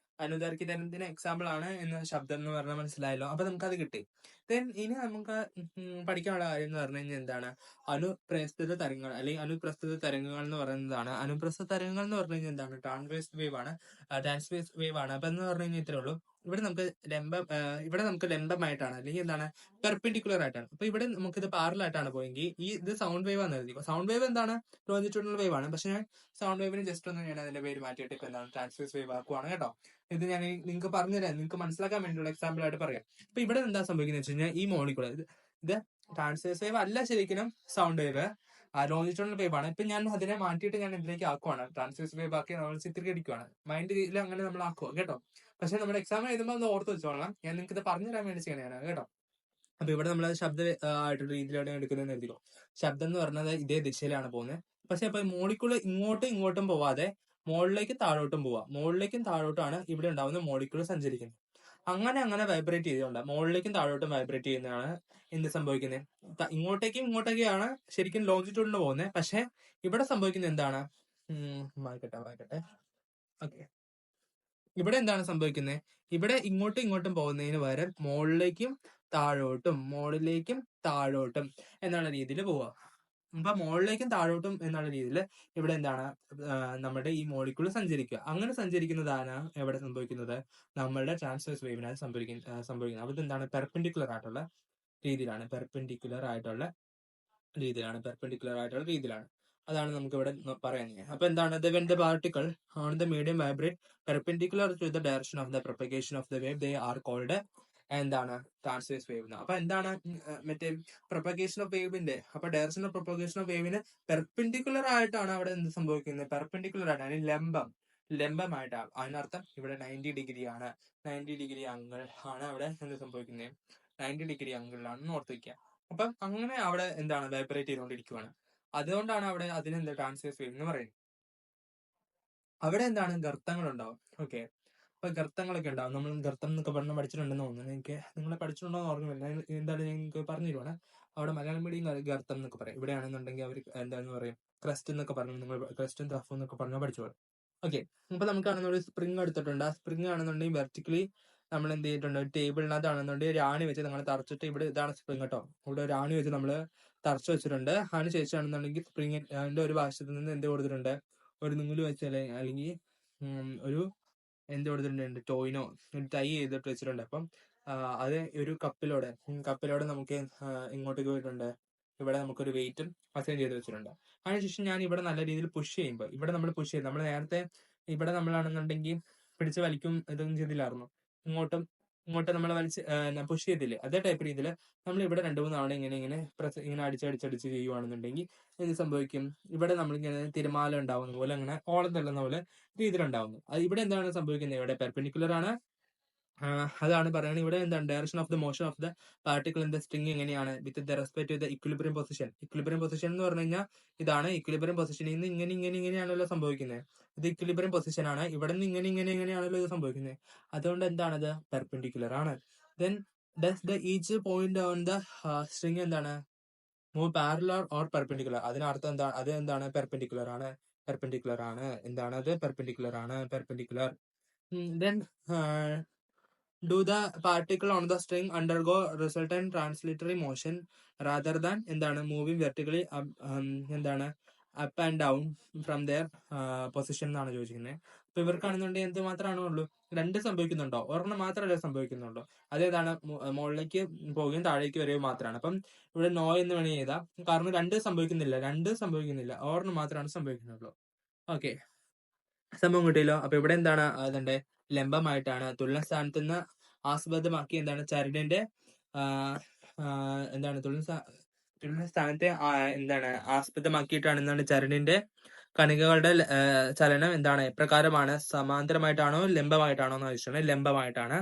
അനുദൈർഘ്യ തരംഗത്തിന് എക്സാമ്പിൾ ആണ് എന്ന ശബ്ദം എന്ന് പറഞ്ഞാൽ മനസ്സിലായല്ലോ. അപ്പൊ നമുക്ക് അത് കിട്ടി. ദെൻ ഇനി നമുക്ക് പഠിക്കാനുള്ള കാര്യം എന്ന് പറഞ്ഞു കഴിഞ്ഞാൽ എന്താണ്? അനുപ്രസ്ഥിത തരംഗങ്ങൾ അല്ലെങ്കിൽ അനുപ്രസ്ഥിത തരംഗങ്ങൾ എന്ന് പറയുന്നതാണ്. അനുപ്രസ്ഥിത തരംഗങ്ങൾ എന്ന് പറഞ്ഞു കഴിഞ്ഞാൽ എന്താണ്? ട്രാൻസ്വേഴ്സ് വേവ് ആണ്. അപ്പൊ എന്ന് പറഞ്ഞു കഴിഞ്ഞാൽ ഇത്രേ ഉള്ളൂ. ഇവിടെ നമുക്ക് ലംബമായിട്ടാണ്, അല്ലെങ്കിൽ പെർപെൻഡിക്കുലർ ആയിട്ടാണ്. അപ്പൊ ഇവിടെ നമുക്ക് ഇത് പാരലായിട്ടാണ് പോയെങ്കിൽ ഇത് സൗണ്ട് വേവ് ആണെന്ന് എഴുതി. സൗണ്ട് വേവ് ലോഞ്ചിറ്റ്യൂഡിനൽ വേവ് ആണ്. പക്ഷെ സൗണ്ട് വേവിന് ജസ്റ്റ് ഒന്ന് ഞാൻ അതിന്റെ പേര് മാറ്റിയിട്ട് ഇപ്പൊ ട്രാൻസ്വേഴ്സ് വേവ് ആക്കുവാണ് കേട്ടോ. ഇത് ഞാൻ നിങ്ങൾക്ക് പറഞ്ഞുതരാം, നിങ്ങൾക്ക് മനസ്സിലാക്കാൻ വേണ്ടിയുള്ള എക്സാമ്പിൾ ആയിട്ട് പറയാം. അപ്പൊ ഇവിടെ എന്താ സംഭവിക്കുന്നത് വെച്ച് കഴിഞ്ഞാൽ ഈ മോളിക്കൂൾ ഇത് ട്രാൻസ്വേഴ്സ് വേവ് അല്ല, ശരിക്കും സൗണ്ട് വേവ് ലോഞ്ചിറ്റ്യൂഡിനൽ വേവ് ആണ്. ഇപ്പൊ ഞാൻ അതിനെ മാറ്റിയിട്ട് ഞാൻ ഇതിലേക്ക് ആക്കുവാണ്, ട്രാൻസ്വേഴ്സ് വേവ് ആക്കി നമ്മൾ ചിത്രീകരിക്കുവാണ്. മൈൻഡിൽ അങ്ങനെ നമ്മൾ ആക്കുക കേട്ടോ. പക്ഷെ നമ്മുടെ എക്സാം എഴുതുമ്പോൾ ഒന്ന് ഓർത്ത് വെച്ചോളാം, ഞാൻ നിങ്ങൾക്ക് ഇത് പറഞ്ഞു തരാൻ വേണ്ടി ചെയ്യണതാണ് കേട്ടോ. അപ്പൊ ഇവിടെ നമ്മൾ ശബ്ദ ആയിട്ടുള്ള രീതിയിലാണ് എടുക്കുന്നത് എഴുതിക്കോ. ശബ്ദം എന്ന് പറഞ്ഞത് ഇതേ ദിശയിലാണ് പോകുന്നത്. പക്ഷെ അപ്പൊ മോളിക്യൂള് ഇങ്ങോട്ടും പോവാതെ മുകളിലേക്കും താഴോട്ടും പോവാം. മുകളിലേക്കും താഴോട്ടാണ് ഇവിടെ ഉണ്ടാവുന്ന മോളിക്യൂള് സഞ്ചരിക്കുന്നത്. അങ്ങനെ വൈബ്രേറ്റ് ചെയ്തുകൊണ്ട് മുകളിലേക്കും താഴോട്ടും വൈബ്രേറ്റ് ചെയ്യുന്നതാണ് എന്ത് സംഭവിക്കുന്നത്? ഇങ്ങോട്ടേക്കാണ് ശരിക്കും ലോഞ്ചിറ്റ്യൂഡിന് പോകുന്നത്. പക്ഷെ ഇവിടെ സംഭവിക്കുന്നത് എന്താണ്? വായിക്കട്ടെ. ഓക്കെ. ഇവിടെ എന്താണ് സംഭവിക്കുന്നത്? ഇവിടെ ഇങ്ങോട്ടും പോകുന്നതിന് പകരം മുകളിലേക്കും താഴോട്ടും എന്നുള്ള രീതിയിൽ പോവുക. അപ്പൊ മുകളിലേക്കും താഴോട്ടും എന്നുള്ള രീതിയിൽ ഇവിടെ നമ്മുടെ ഈ മോളിക്യൂൾ സഞ്ചരിക്കുക. അങ്ങനെ സഞ്ചരിക്കുന്നതാണ് എവിടെ സംഭവിക്കുന്നത്? നമ്മളുടെ ട്രാൻസ്വേഴ്സ് വേവിനാണ് സംഭവിക്കുന്നത്. അപ്പൊ ഇതെന്താണ്? പെർപെൻഡിക്കുലർ ആയിട്ടുള്ള രീതിയിലാണ്. അതാണ് നമുക്ക് ഇവിടെ പറയാൻ. അപ്പൊ എന്താണ്? when the particle on the medium vibrate perpendicular to the direction of the propagation of the wave, they are called transverse wave. അപ്പൊ എന്താണ് മറ്റേ പ്രൊപ്പഗേഷൻ ഓഫ് വേവിന്റെ, അപ്പൊ ഡയറക്ഷൻ ഓഫ് പ്രൊപ്പഗേഷൻ ഓഫ് വേവിന് പെർപെൻഡിക്കുലർ ആയിട്ടാണ് അവിടെ എന്ത് സംഭവിക്കുന്നത്? പെർപെൻഡിക്കുലർ ആയിട്ട്, അതിന് ലംബമായിട്ടാണ്. അതിനർത്ഥം ഇവിടെ 90 ഡിഗ്രി ആണ്, 90 ഡിഗ്രി ആംഗിൾ ആണ് അവിടെ എന്ത് സംഭവിക്കുന്നത്? 90 ഡിഗ്രി ആംഗിളിലാണെന്ന് ഓർത്ത് വയ്ക്കുക. അപ്പം അങ്ങനെ അവിടെ വൈബ്രേറ്റ് ചെയ്തുകൊണ്ടിരിക്കുകയാണ്. അതുകൊണ്ടാണ് അവിടെ അതിനെന്താ ട്രാൻസ്വേഴ്സ് വേവ് എന്ന് പറയുന്നത്. അവിടെ ഗർത്തങ്ങൾ ഉണ്ടാവും. ഓക്കെ. അപ്പൊ ഗർത്തങ്ങളൊക്കെ ഉണ്ടാവും. നമ്മൾ ഗർത്തം എന്നൊക്കെ പഠിച്ചിട്ടുണ്ടെന്ന് തോന്നുന്നു. നിങ്ങൾ പഠിച്ചിട്ടുണ്ടോ എന്ന് ഓർമ്മയില്ല. എന്തായാലും നിങ്ങൾക്ക് പറഞ്ഞു തരുവാണ്. അവിടെ മലയാളം മീഡിയം ഗർത്തം എന്നൊക്കെ പറയും. ഇവിടെയാണെന്നുണ്ടെങ്കിൽ അവർ എന്താന്ന് പറയും? ക്രസ്റ്റ് എന്നൊക്കെ പറഞ്ഞു. നിങ്ങൾ ക്രസ്റ്റും റഫും എന്നൊക്കെ പറഞ്ഞാൽ പഠിച്ചോളൂ. ഓക്കെ. അപ്പൊ നമുക്കാണെന്നുണ്ടെങ്കിൽ സ്പ്രിങ് എടുത്തിട്ടുണ്ട്. ആ സ്പ്രിങ് ആണെന്നുണ്ടെങ്കിൽ വെർട്ടിക്കലി നമ്മൾ എന്ത് ചെയ്തിട്ടുണ്ട്, ഒരു ടേബിളിനകത്താണെന്നുണ്ടെങ്കിൽ ഒരു ആണി വെച്ച് നിങ്ങൾ തറച്ചിട്ട്, ഇവിടെ ഇതാണ് സ്പ്രിങ് കേട്ടോ, ഇവിടെ ഒരു ആണി വെച്ച് നമ്മൾ തറച്ചു വെച്ചിട്ടുണ്ട്. അതിന് ശേഷമാണെന്നുണ്ടെങ്കിൽ സ്പ്രിങ് അതിന്റെ ഒരു വശത്ത് നിന്ന് എന്ത് കൊടുത്തിട്ടുണ്ട്, ഒരു നൂല് വെച്ച് അല്ലെങ്കിൽ ഒരു എന്ത് കൊടുത്തിട്ടുണ്ട്, ടോയിനോ ഒരു ടൈ ചെയ്തിട്ട് വെച്ചിട്ടുണ്ട്. അപ്പം അത് ഒരു കപ്പിലൂടെ നമുക്ക് ഇങ്ങോട്ടേക്ക് പോയിട്ടുണ്ട്. ഇവിടെ നമുക്കൊരു വെയിറ്റും അസൈൻ ചെയ്ത് വെച്ചിട്ടുണ്ട്. അതിനുശേഷം ഞാൻ ഇവിടെ നല്ല രീതിയിൽ പുഷ് ചെയ്യുമ്പോൾ, ഇവിടെ നമ്മൾ പുഷ് ചെയ്ത്, നമ്മൾ നേരത്തെ ഇവിടെ നമ്മളാണെന്നുണ്ടെങ്കിൽ പിടിച്ച് വലിക്കും ഇതൊന്നും ചെയ്തില്ലായിരുന്നു, ഇങ്ങോട്ടും നമ്മൾ വലിച്ച് പുഷ് ചെയ്തില്ലേ, അതേ ടൈപ്പ് രീതിയിൽ നമ്മൾ ഇവിടെ 2-3 തവണ ഇങ്ങനെ പ്രസ് ഇങ്ങനെ അടിച്ചടിച്ചടിച്ച് ചെയ്യുവാണെന്നുണ്ടെങ്കിൽ എന്ത് സംഭവിക്കും, ഇവിടെ നമ്മളിങ്ങനെ തിരമാല ഉണ്ടാവുന്ന പോലെ, അങ്ങനെ ഓളം തള്ളുന്ന പോലെ രീതിയിലുണ്ടാവുന്നു. അത് ഇവിടെ എന്താണ് സംഭവിക്കുന്നത്, ഇവിടെ പെർപെൻഡിക്കുലർ ആണ്. അതാണ് പറയുന്നത്. ഇവിടെ എന്താണ് direction of the motion of the particle in the string എങ്ങനെയാണ്, with the respect to the equilibrium position. Equilibrium position എന്ന് പറഞ്ഞു കഴിഞ്ഞാൽ ഇതാണ്. ഇക്വിലിബ്രിയം പൊസിഷനിൽ നിന്ന് ഇങ്ങനെയാണല്ലോ സംഭവിക്കുന്നത്. ഇത് ഇക്വിലിബ്രിയം പൊസിഷൻ ആണ്. ഇവിടെ നിന്ന് ഇങ്ങനെയാണല്ലോ ഇത് സംഭവിക്കുന്നത്. അതുകൊണ്ട് എന്താണത്, പെർപെൻഡിക്കുലർ ആണ്. Then does the each point on the string എന്താണ്, മൂവ് പാരലൽ ഓർ പെർപെൻഡിക്കുലർ. അതിനർത്ഥം എന്താണ്, അത് എന്താണ്, പെർപെൻഡിക്കുലർ ആണ്. എന്താണ് അത്, perpendicular. Then do the particle on the string undergo resultant translatory motion rather than എന്താണ് മൂവിങ് വെർട്ടിക്കലി എന്താണ് up and down from there position എന്നാണ് ചോദിച്ചിരിക്കുന്നത്. അപ്പൊ ഇവർക്കാണെന്നുണ്ടെങ്കിൽ എന്ത് മാത്രമാണോ ഉള്ളൂ, രണ്ട് സംഭവിക്കുന്നുണ്ടോ, ഒരെണ്ണം മാത്രമല്ല സംഭവിക്കുന്നുണ്ടോ, അതേതാണ്, മുകളിലേക്ക് പോവുകയും താഴേക്ക് വരികയും മാത്രമാണ്. അപ്പം ഇവിടെ നോ എന്ന് വേണമെങ്കിൽ ചെയ്താൽ, കാരണം രണ്ട് സംഭവിക്കുന്നില്ല, ഒരെണ്ണം മാത്രമാണ് സംഭവിക്കുന്നുള്ളൂ. ഓക്കെ, സംഭവം കിട്ടിയല്ലോ. അപ്പൊ ഇവിടെ എന്താണ്, അതിന്റെ ലംബമായിട്ടാണ്, തുലന സ്ഥാനത്ത് നിന്ന് ആസ്പദമാക്കി എന്താണ് ചരടിന്റെ എന്താണ് തുലന സ്ഥാനത്തെ എന്താണ് ആസ്പദമാക്കിയിട്ടാണ് എന്താണ് ചരടിന്റെ കണികകളുടെ ചലനം എന്താണ് എപ്രകാരമാണ്, സമാന്തരമായിട്ടാണോ ലംബമായിട്ടാണോ എന്ന് ചോദിച്ചിട്ടുണ്ട്. ലംബമായിട്ടാണ്.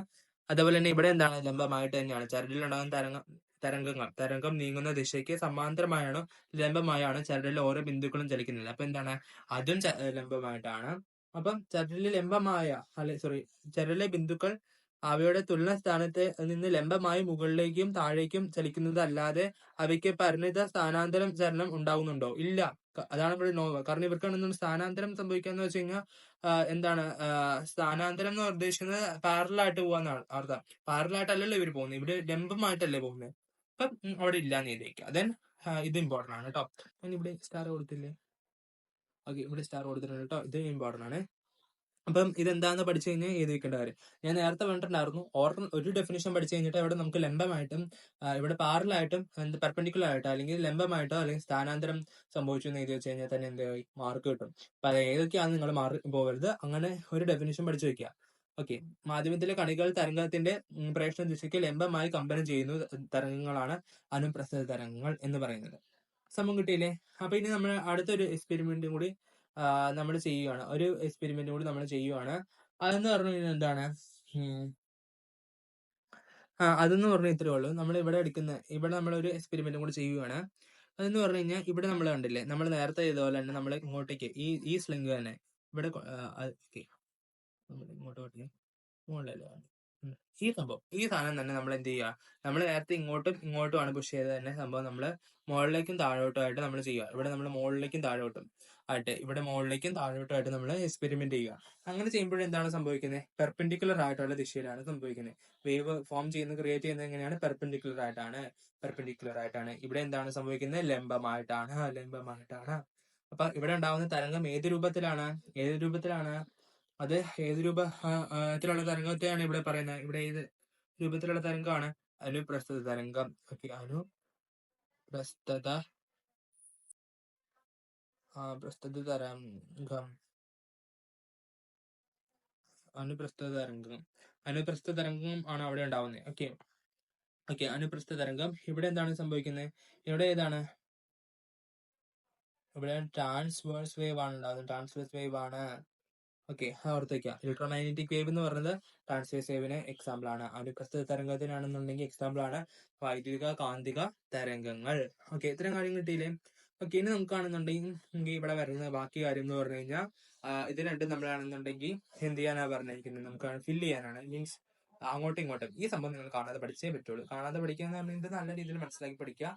അതുപോലെ തന്നെ ഇവിടെ എന്താണ്, ലംബമായിട്ട് തന്നെയാണ്. ചരടിലുണ്ടാകുന്ന തരംഗം നീങ്ങുന്ന ദിശയ്ക്ക് സമാന്തരമായാണോ ലംബമായാണ് ചരടിലെ ഓരോ ബിന്ദുക്കളും ചലിക്കുന്നത്. അപ്പൊ എന്താണ്, അതും ലംബമായിട്ടാണ്. അപ്പം ചരടിലെ ബിന്ദുക്കൾ അവയുടെ തുലന സ്ഥാനത്ത് നിന്ന് ലംബമായി മുകളിലേക്കും താഴേക്കും ചലിക്കുന്നത് അല്ലാതെ അവയ്ക്ക് പരിണിത സ്ഥാനാന്തരം ചലനം ഉണ്ടാകുന്നുണ്ടോ, ഇല്ല. അതാണ് ഇവിടെ നോ. കാരണം ഇവർക്കാണ് സ്ഥാനാന്തരം സംഭവിക്കാന്ന് വെച്ച് കഴിഞ്ഞാൽ എന്താണ്, സ്ഥാനാന്തരം എന്ന് ഉദ്ദേശിക്കുന്നത് പാരലായിട്ട് പോവാന്നാണ് അർത്ഥം. പാരലായിട്ടല്ലല്ലോ ഇവർ പോകുന്നത്, ഇവിടെ ലംബമായിട്ടല്ലേ പോകുന്നത്. അപ്പം അവിടെ ഇല്ലാന്ന് എഴുതിയേക്കുക. ദെൻ ഇത് ഇമ്പോർട്ടന്റ് ആണ് കേട്ടോ. ഞാൻ ഇവിടെ സ്റ്റാർ കൊടുത്തില്ലേ, ഓക്കെ, ഇവിടെ സ്റ്റാർ കൊടുത്തിട്ടുണ്ട് കേട്ടോ. ഇത് ഇമ്പോർട്ടന്റ് ആണ്. അപ്പം ഇതെന്താന്ന് പഠിച്ചു കഴിഞ്ഞാൽ എഴുതി വെക്കേണ്ട കാര്യം ഞാൻ നേരത്തെ പറഞ്ഞിട്ടുണ്ടായിരുന്നു. ഒരു ഡെഫിനിഷൻ പഠിച്ചു കഴിഞ്ഞിട്ട് അവിടെ നമുക്ക് ലംബമായിട്ടും ഇവിടെ പാരലായിട്ടും പെർപെൻഡിക്കുലർ ആയിട്ടോ അല്ലെങ്കിൽ ലംബമായിട്ടോ അല്ലെങ്കിൽ സ്ഥാനാന്തരം സംഭവിച്ചു എന്ന് എഴുതി വെച്ച് കഴിഞ്ഞാൽ തന്നെ എന്തായി മാർക്ക് കിട്ടും. അപ്പൊ അത് ഏതൊക്കെയാണ് നിങ്ങൾ മാർക്ക് പോകരുത്, അങ്ങനെ ഒരു ഡെഫിനിഷൻ പഠിച്ചു വെക്കുക. ഓക്കെ, മാധ്യമത്തിലെ കണികൾ തരംഗത്തിന്റെ പ്രേക്ഷണ ദിശയ്ക്ക് ലംബമായി കമ്പനം ചെയ്യുന്ന തരംഗങ്ങളാണ് അനുപ്രസ്ഥ തരംഗങ്ങൾ എന്ന് പറയുന്നത്. സംഭവം കിട്ടിയില്ലേ? അപ്പൊ ഇനി നമ്മൾ അടുത്തൊരു എക്സ്പെരിമെന്റും കൂടി നമ്മൾ ചെയ്യുകയാണ്. അതെന്ന് പറഞ്ഞു കഴിഞ്ഞാൽ എന്താണ്, അതെന്ന് പറഞ്ഞാൽ ഇത്രേ ഉള്ളൂ. നമ്മൾ ഇവിടെ നമ്മളൊരു എക്സ്പെരിമെന്റും കൂടി ചെയ്യുകയാണ്. അതെന്ന് പറഞ്ഞു കഴിഞ്ഞാൽ ഇവിടെ നമ്മൾ കണ്ടില്ലേ, നമ്മൾ നേരത്തെ ചെയ്തപോലെ തന്നെ നമ്മൾ ഇങ്ങോട്ടേക്ക് ഈ സ്ലിംഗ് തന്നെ ഇവിടെ ഇങ്ങോട്ട് മുകളിലല്ലേ ഈ സാധനം തന്നെ നമ്മൾ എന്ത് ചെയ്യുക, നമ്മൾ നേരത്തെ ഇങ്ങോട്ടുമാണ് പുഷ് ചെയ്തത് തന്നെ സംഭവം നമ്മൾ മുകളിലേക്കും താഴോട്ടുമായിട്ട് നമ്മൾ ചെയ്യുക. ഇവിടെ നമ്മൾ മുകളിലേക്കും താഴോട്ടും ആയിട്ട് നമ്മൾ എക്സ്പെരിമെന്റ് ചെയ്യുക. അങ്ങനെ ചെയ്യുമ്പോഴെന്താണ് സംഭവിക്കുന്നത്, പെർപെൻഡിക്കുലർ ആയിട്ടുള്ള ദിശയിലാണ് സംഭവിക്കുന്നത്. വേവ് ഫോം ക്രിയേറ്റ് ചെയ്യുന്നത് എങ്ങനെയാണ്, പെർപെൻഡിക്കുലർ ആയിട്ടാണ്. ഇവിടെ എന്താണ് സംഭവിക്കുന്നത്, ലംബമായിട്ടാണ്. അപ്പൊ ഇവിടെ ഉണ്ടാകുന്ന തരംഗം ഏത് രൂപത്തിലാണ്, അത് ഏത് രൂപത്തിലുള്ള തരംഗത്തെയാണ് ഇവിടെ പറയുന്നത്. ഇവിടെ ഏത് രൂപത്തിലുള്ള തരംഗമാണ്, അനുപ്രസ്ഥിത തരംഗം. ഓക്കെ, അനുപ്രസ്ഥിത തരംഗം ആണ് അവിടെ ഉണ്ടാവുന്നത്. ഓക്കെ, അനുപ്രസ്ഥിത തരംഗം. ഇവിടെ എന്താണ് സംഭവിക്കുന്നത്, ഇവിടെ ട്രാൻസ്വേഴ്സ് വേവ് ആണ്. ഓക്കെ, ഓർത്തേക്കാം. ഇലക്ട്രോമാഗ്നറ്റിക് വേവ് എന്ന് പറയുന്നത് ട്രാൻസ്വേഴ്സ് വേവിന് എക്സാമ്പിൾ ആണ്. അനുപ്രസ്ഥിത തരംഗത്തിനാണെന്നുണ്ടെങ്കിൽ എക്സാമ്പിൾ ആണ് വൈദ്യുതിക കാന്തിക തരംഗങ്ങൾ. ഓക്കെ, ഇത്രയും കാര്യം കിട്ടിയില്ലേ? ഓക്കെ, ഇനി നമുക്കാണെന്നുണ്ടെങ്കിൽ ഇവിടെ വരുന്ന ബാക്കി കാര്യം എന്ന് പറഞ്ഞു കഴിഞ്ഞാൽ ഇത് രണ്ടും നമ്മളാണെന്നുണ്ടെങ്കിൽ എന്ത് ചെയ്യാനാണ് പറഞ്ഞിരിക്കുന്നത്, നമുക്ക് ഫില്ല് ചെയ്യാനാണ്. മീൻസ് അങ്ങോട്ടും ഇങ്ങോട്ടും. ഈ സംഭവം നിങ്ങൾ കാണാതെ പഠിച്ചേ പറ്റുള്ളൂ. കാണാതെ പഠിക്കുക എന്ന് പറഞ്ഞാൽ നല്ല രീതിയിൽ മനസ്സിലാക്കി പഠിക്കുക.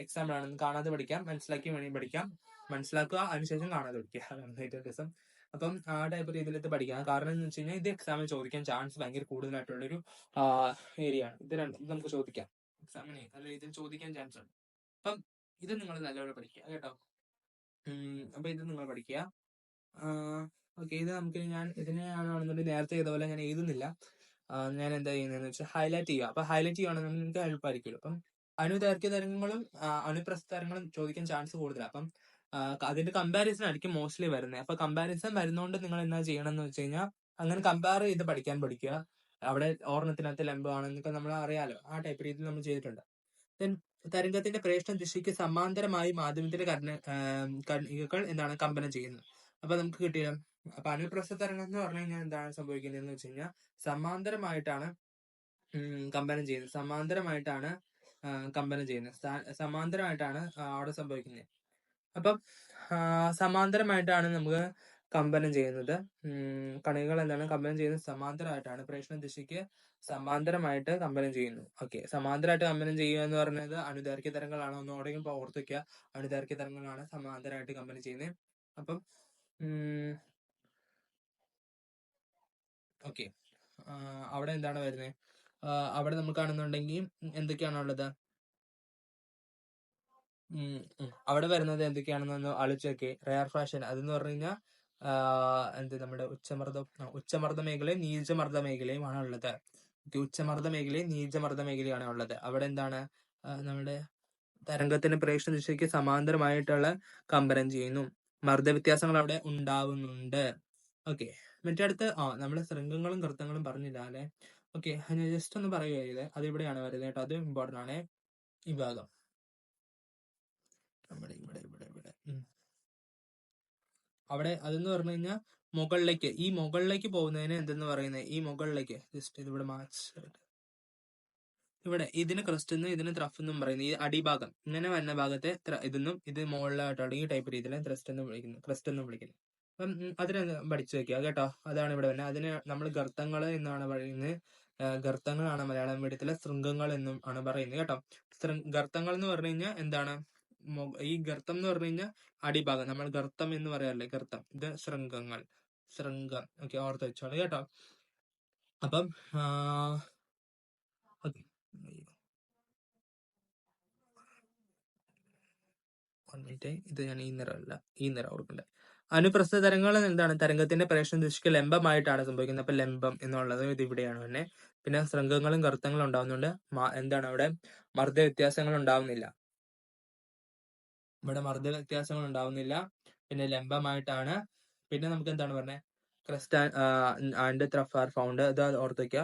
എക്സാമ്പിൾ ആണ്, കാണാതെ പഠിക്കാം, മനസ്സിലാക്കി വേണമെങ്കിൽ പഠിക്കാം. മനസ്സിലാക്കുക, അതിനുശേഷം കാണാതെ പഠിക്കുക. അതാണ് ഏറ്റവും രസം. അപ്പം ആ ടൈപ്പ് രീതിയിൽ ഇത് പഠിക്കാം. കാരണം എന്ന് വെച്ച് കഴിഞ്ഞാൽ ഇത് എക്സാമിന് ചോദിക്കാൻ ചാൻസ് ഭയങ്കര കൂടുതലായിട്ടുള്ളൊരു ഏരിയ ആണ്. ഇത് രണ്ടും നമുക്ക് ചോദിക്കാം എക്സാമിന്, നല്ല രീതിയിൽ ചോദിക്കാൻ ചാൻസ് ഉണ്ട്. അപ്പം ഇത് നിങ്ങൾ നല്ലപോലെ പഠിക്കുക കേട്ടോ. അപ്പൊ ഇത് നിങ്ങൾ പഠിക്കുക. ഓക്കെ, ഇത് നമുക്ക് ഞാൻ ഇതിനെയാണെന്നുണ്ടെങ്കിൽ നേരത്തെ ചെയ്ത പോലെ ഞാൻ എഴുതുന്നില്ല. ഞാൻ എന്താ ചെയ്യുന്നതെന്ന് വെച്ചാൽ ഹൈലൈറ്റ് ചെയ്യുക. അപ്പൊ ഹൈലൈറ്റ് ചെയ്യുകയാണെങ്കിൽ നിങ്ങൾക്ക് എളുപ്പമായിരിക്കുമല്ലോ. അപ്പം അണുദൈർഘ്യ തരംഗങ്ങളും അണുപ്രസ്ഥ തരംഗങ്ങളും ചോദിക്കാൻ ചാൻസ് കൂടുതലാണ്. അപ്പം അതിന്റെ കമ്പാരിസൺ ആയിരിക്കും മോസ്റ്റ്ലി വരുന്നത്. അപ്പൊ കമ്പാരിസൺ വരുന്നതുകൊണ്ട് നിങ്ങൾ എന്താ ചെയ്യണം എന്ന് വെച്ച് കഴിഞ്ഞാൽ അങ്ങനെ കമ്പയർ ചെയ്ത് പഠിക്കാൻ പഠിക്കുക. അവിടെ ഓർണത്തിനകത്ത് ലംബമാണെന്നൊക്കെ നമ്മൾ അറിയാലോ, ആ ടൈപ്പ് രീതിയിൽ നമ്മൾ ചെയ്തിട്ടുണ്ട്. ദെൻ തരംഗത്തിന്റെ പ്രേഷണ ദിശയ്ക്ക് സമാന്തരമായി മാധ്യമത്തിന്റെ കണികകൾ എന്താണ് കമ്പനം ചെയ്യുന്നത്. അപ്പൊ നമുക്ക് കിട്ടിയ അപ്പൊ അനുപ്രസ്ഥ തരംഗം എന്ന് പറഞ്ഞു കഴിഞ്ഞാൽ എന്താണ് സംഭവിക്കുന്നതെന്ന് വെച്ച് കഴിഞ്ഞാൽ സമാന്തരമായിട്ടാണ് കമ്പനം ചെയ്യുന്നത്. സമാന്തരമായിട്ടാണ് അവിടെ സംഭവിക്കുന്നത്. അപ്പം സമാന്തരമായിട്ടാണ് നമുക്ക് കമ്പനം ചെയ്യുന്നത്. കണികകൾ എന്താണ് കമ്പനം ചെയ്യുന്നത് സമാന്തരമായിട്ടാണ്, പ്രേഷണ ദിശയ്ക്ക് സമാന്തരമായിട്ട് കമ്പനം ചെയ്യുന്നു. ഓക്കെ, സമാന്തരമായിട്ട് കമ്പനം ചെയ്യുക എന്ന് പറയുന്നത് അണുദൈർഘ്യ തരംഗങ്ങളാണ്. ഒന്നുകൂടെയും ഓർത്ത് വെക്കുക, അണുദൈർഘ്യ തരംഗങ്ങളാണ് സമാന്തരമായിട്ട് കമ്പനം ചെയ്യുന്നത്. അപ്പം ഓക്കെ, അവിടെ എന്താണ് വരുന്നത്? അവിടെ നമുക്ക് കാണുന്നുണ്ടെങ്കിൽ എന്തൊക്കെയാണുള്ളത്? അവിടെ വരുന്നത് എന്തൊക്കെയാണെന്ന് ആലോചിച്ചൊക്കെ. റെയർ ഫാഷൻ അതെന്ന് പറഞ്ഞു കഴിഞ്ഞാൽ എന്ത് നമ്മുടെ ഉച്ചമർദ്ദ മേഖലയും നീചമർദ്ദ മേഖലയുമാണ് ഉള്ളത്. ഉച്ചമർദ്ദ മേഖലയും നീചമർദ്ദ മേഖലയാണ് ഉള്ളത്. അവിടെ എന്താണ് നമ്മുടെ തരംഗത്തിന് പ്രേക്ഷണ ദിശയ്ക്ക് സമാന്തരമായിട്ടുള്ള കമ്പനം ചെയ്യുന്നു. മർദ്ദവ്യത്യാസങ്ങൾ അവിടെ ഉണ്ടാവുന്നുണ്ട്. ഓക്കെ, മറ്റേ അടുത്ത് നമ്മുടെ ശൃംഗങ്ങളും ഗർത്തങ്ങളും പറഞ്ഞില്ല അല്ലെ. ഓക്കെ, ഞാൻ ജസ്റ്റ് ഒന്ന് പറയുക, അത് ഇവിടെയാണ് വരുന്നത് കേട്ടോ. അത് ഇമ്പോർട്ടന്റ് ആണ് ഈ ഭാഗം. ഇവിടെ അവിടെ അതെന്ന് പറഞ്ഞു കഴിഞ്ഞാൽ മുകളിലേക്ക് പോകുന്നതിന് എന്തെന്ന് പറയുന്നത്, ഈ മുകളിലേക്ക് ജസ്റ്റ് ഇതിവിടെ ഇവിടെ ഇതിന് ക്രസ്റ്റ് എന്നും ഇതിന് ത്രഫ് എന്നും പറയുന്നത്. ഈ അടിഭാഗം ഇങ്ങനെ വരുന്ന ഭാഗത്തെ ഇതെന്നും ഇത് മുകളിലായിട്ടുള്ള ഈ ടൈപ്പ് രീതിയിൽ ക്രസ്റ്റ് എന്നും വിളിക്കുന്നു. അപ്പം അതിനെ പഠിച്ചു വെക്കുക കേട്ടോ. അതാണ് ഇവിടെ വരുന്നത്. അതിന് നമ്മൾ ഗർത്തങ്ങൾ എന്നാണ് പറയുന്നത്. ഗർത്തങ്ങളാണ് മലയാളം മീഡിയത്തിലെ ശൃംഗങ്ങൾ എന്നും ആണ് പറയുന്നത് കേട്ടോ. ഗർത്തങ്ങൾ എന്ന് പറഞ്ഞു കഴിഞ്ഞാൽ എന്താണ്, ഈ ഗർത്തം എന്ന് പറഞ്ഞു കഴിഞ്ഞാൽ അടിഭാഗം, നമ്മൾ ഗർത്തം എന്ന് പറയാറില്ലേ, ഗർത്തം. ഇത് ശൃംഗം. ഓക്കെ, ഓർത്ത് വെച്ചോളൂ കേട്ടോ. അപ്പം ഇത് ഞാൻ ഈ നിറം ഓർക്കണ്ടേ. അനുപ്രസ്ഥ തരംഗങ്ങൾ എന്താണ്, തരംഗത്തിന്റെ പ്രേഷണ ദിശയ്ക്ക് ലംബമായിട്ടാണ് സംഭവിക്കുന്നത്. അപ്പൊ ലംബം എന്നുള്ളത് ഇത് ഇവിടെയാണ് തന്നെ. പിന്നെ ശൃംഗങ്ങളും ഗർത്തങ്ങളും ഉണ്ടാവുന്നുണ്ട്. എന്താണ് അവിടെ മർദ്ദ വ്യത്യാസങ്ങൾ ഉണ്ടാവുന്നില്ല. പിന്നെ ലംബമായിട്ടാണ്. പിന്നെ നമുക്ക് എന്താണ് പറഞ്ഞത്, ക്രസ്റ്റ് ആൻഡ് ത്രഫ് ആർ ഫൗണ്ട്. ഇത് ഓർത്ത് വയ്ക്കുക.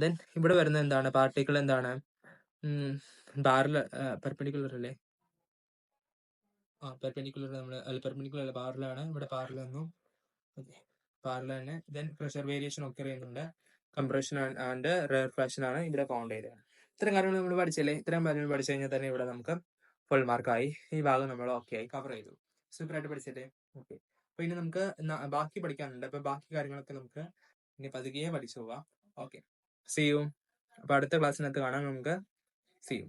ദെൻ ഇവിടെ വരുന്നത് എന്താണ്, പാർട്ടിക്കിൾ എന്താണ്, പെർപെൻഡിക്കുലർ അല്ലേ, പെർപെൻഡിക്കുലർ പാരലാണ്. ഇവിടെ പാരൽ എന്നും പാരൽ തന്നെ. ദെൻ പ്രഷർ വേരിയേഷൻ ഒക്കെ അറിയുന്നുണ്ട്. കംപ്രഷൻ ആൻഡ് റെയർ ഫ്രാക്ഷൻ ആണ് ഇവിടെ ഫൗണ്ട് ചെയ്തത്. ഇത്തരം കാര്യങ്ങൾ നമ്മൾ പഠിച്ചല്ലേ. ഇത്തരം കാര്യങ്ങൾ പഠിച്ചു കഴിഞ്ഞാൽ തന്നെ ഇവിടെ നമുക്ക് ഫുൾ മാർക്കായി. ഈ ഭാഗം നമ്മൾ ഓക്കെ ആയി കവർ ചെയ്തു. സൂപ്പറായിട്ട് പഠിച്ചല്ലേ. ഓക്കെ, അപ്പൊ ഇനി നമുക്ക് ബാക്കി പഠിക്കാനുണ്ട്. അപ്പൊ ബാക്കി കാര്യങ്ങളൊക്കെ നമുക്ക് ഇനി പതുക്കെ പഠിച്ചു പോവാം. Okay, see you. അപ്പൊ അടുത്ത ക്ലാസ്സിനകത്ത് കാണാം നമുക്ക്. See U.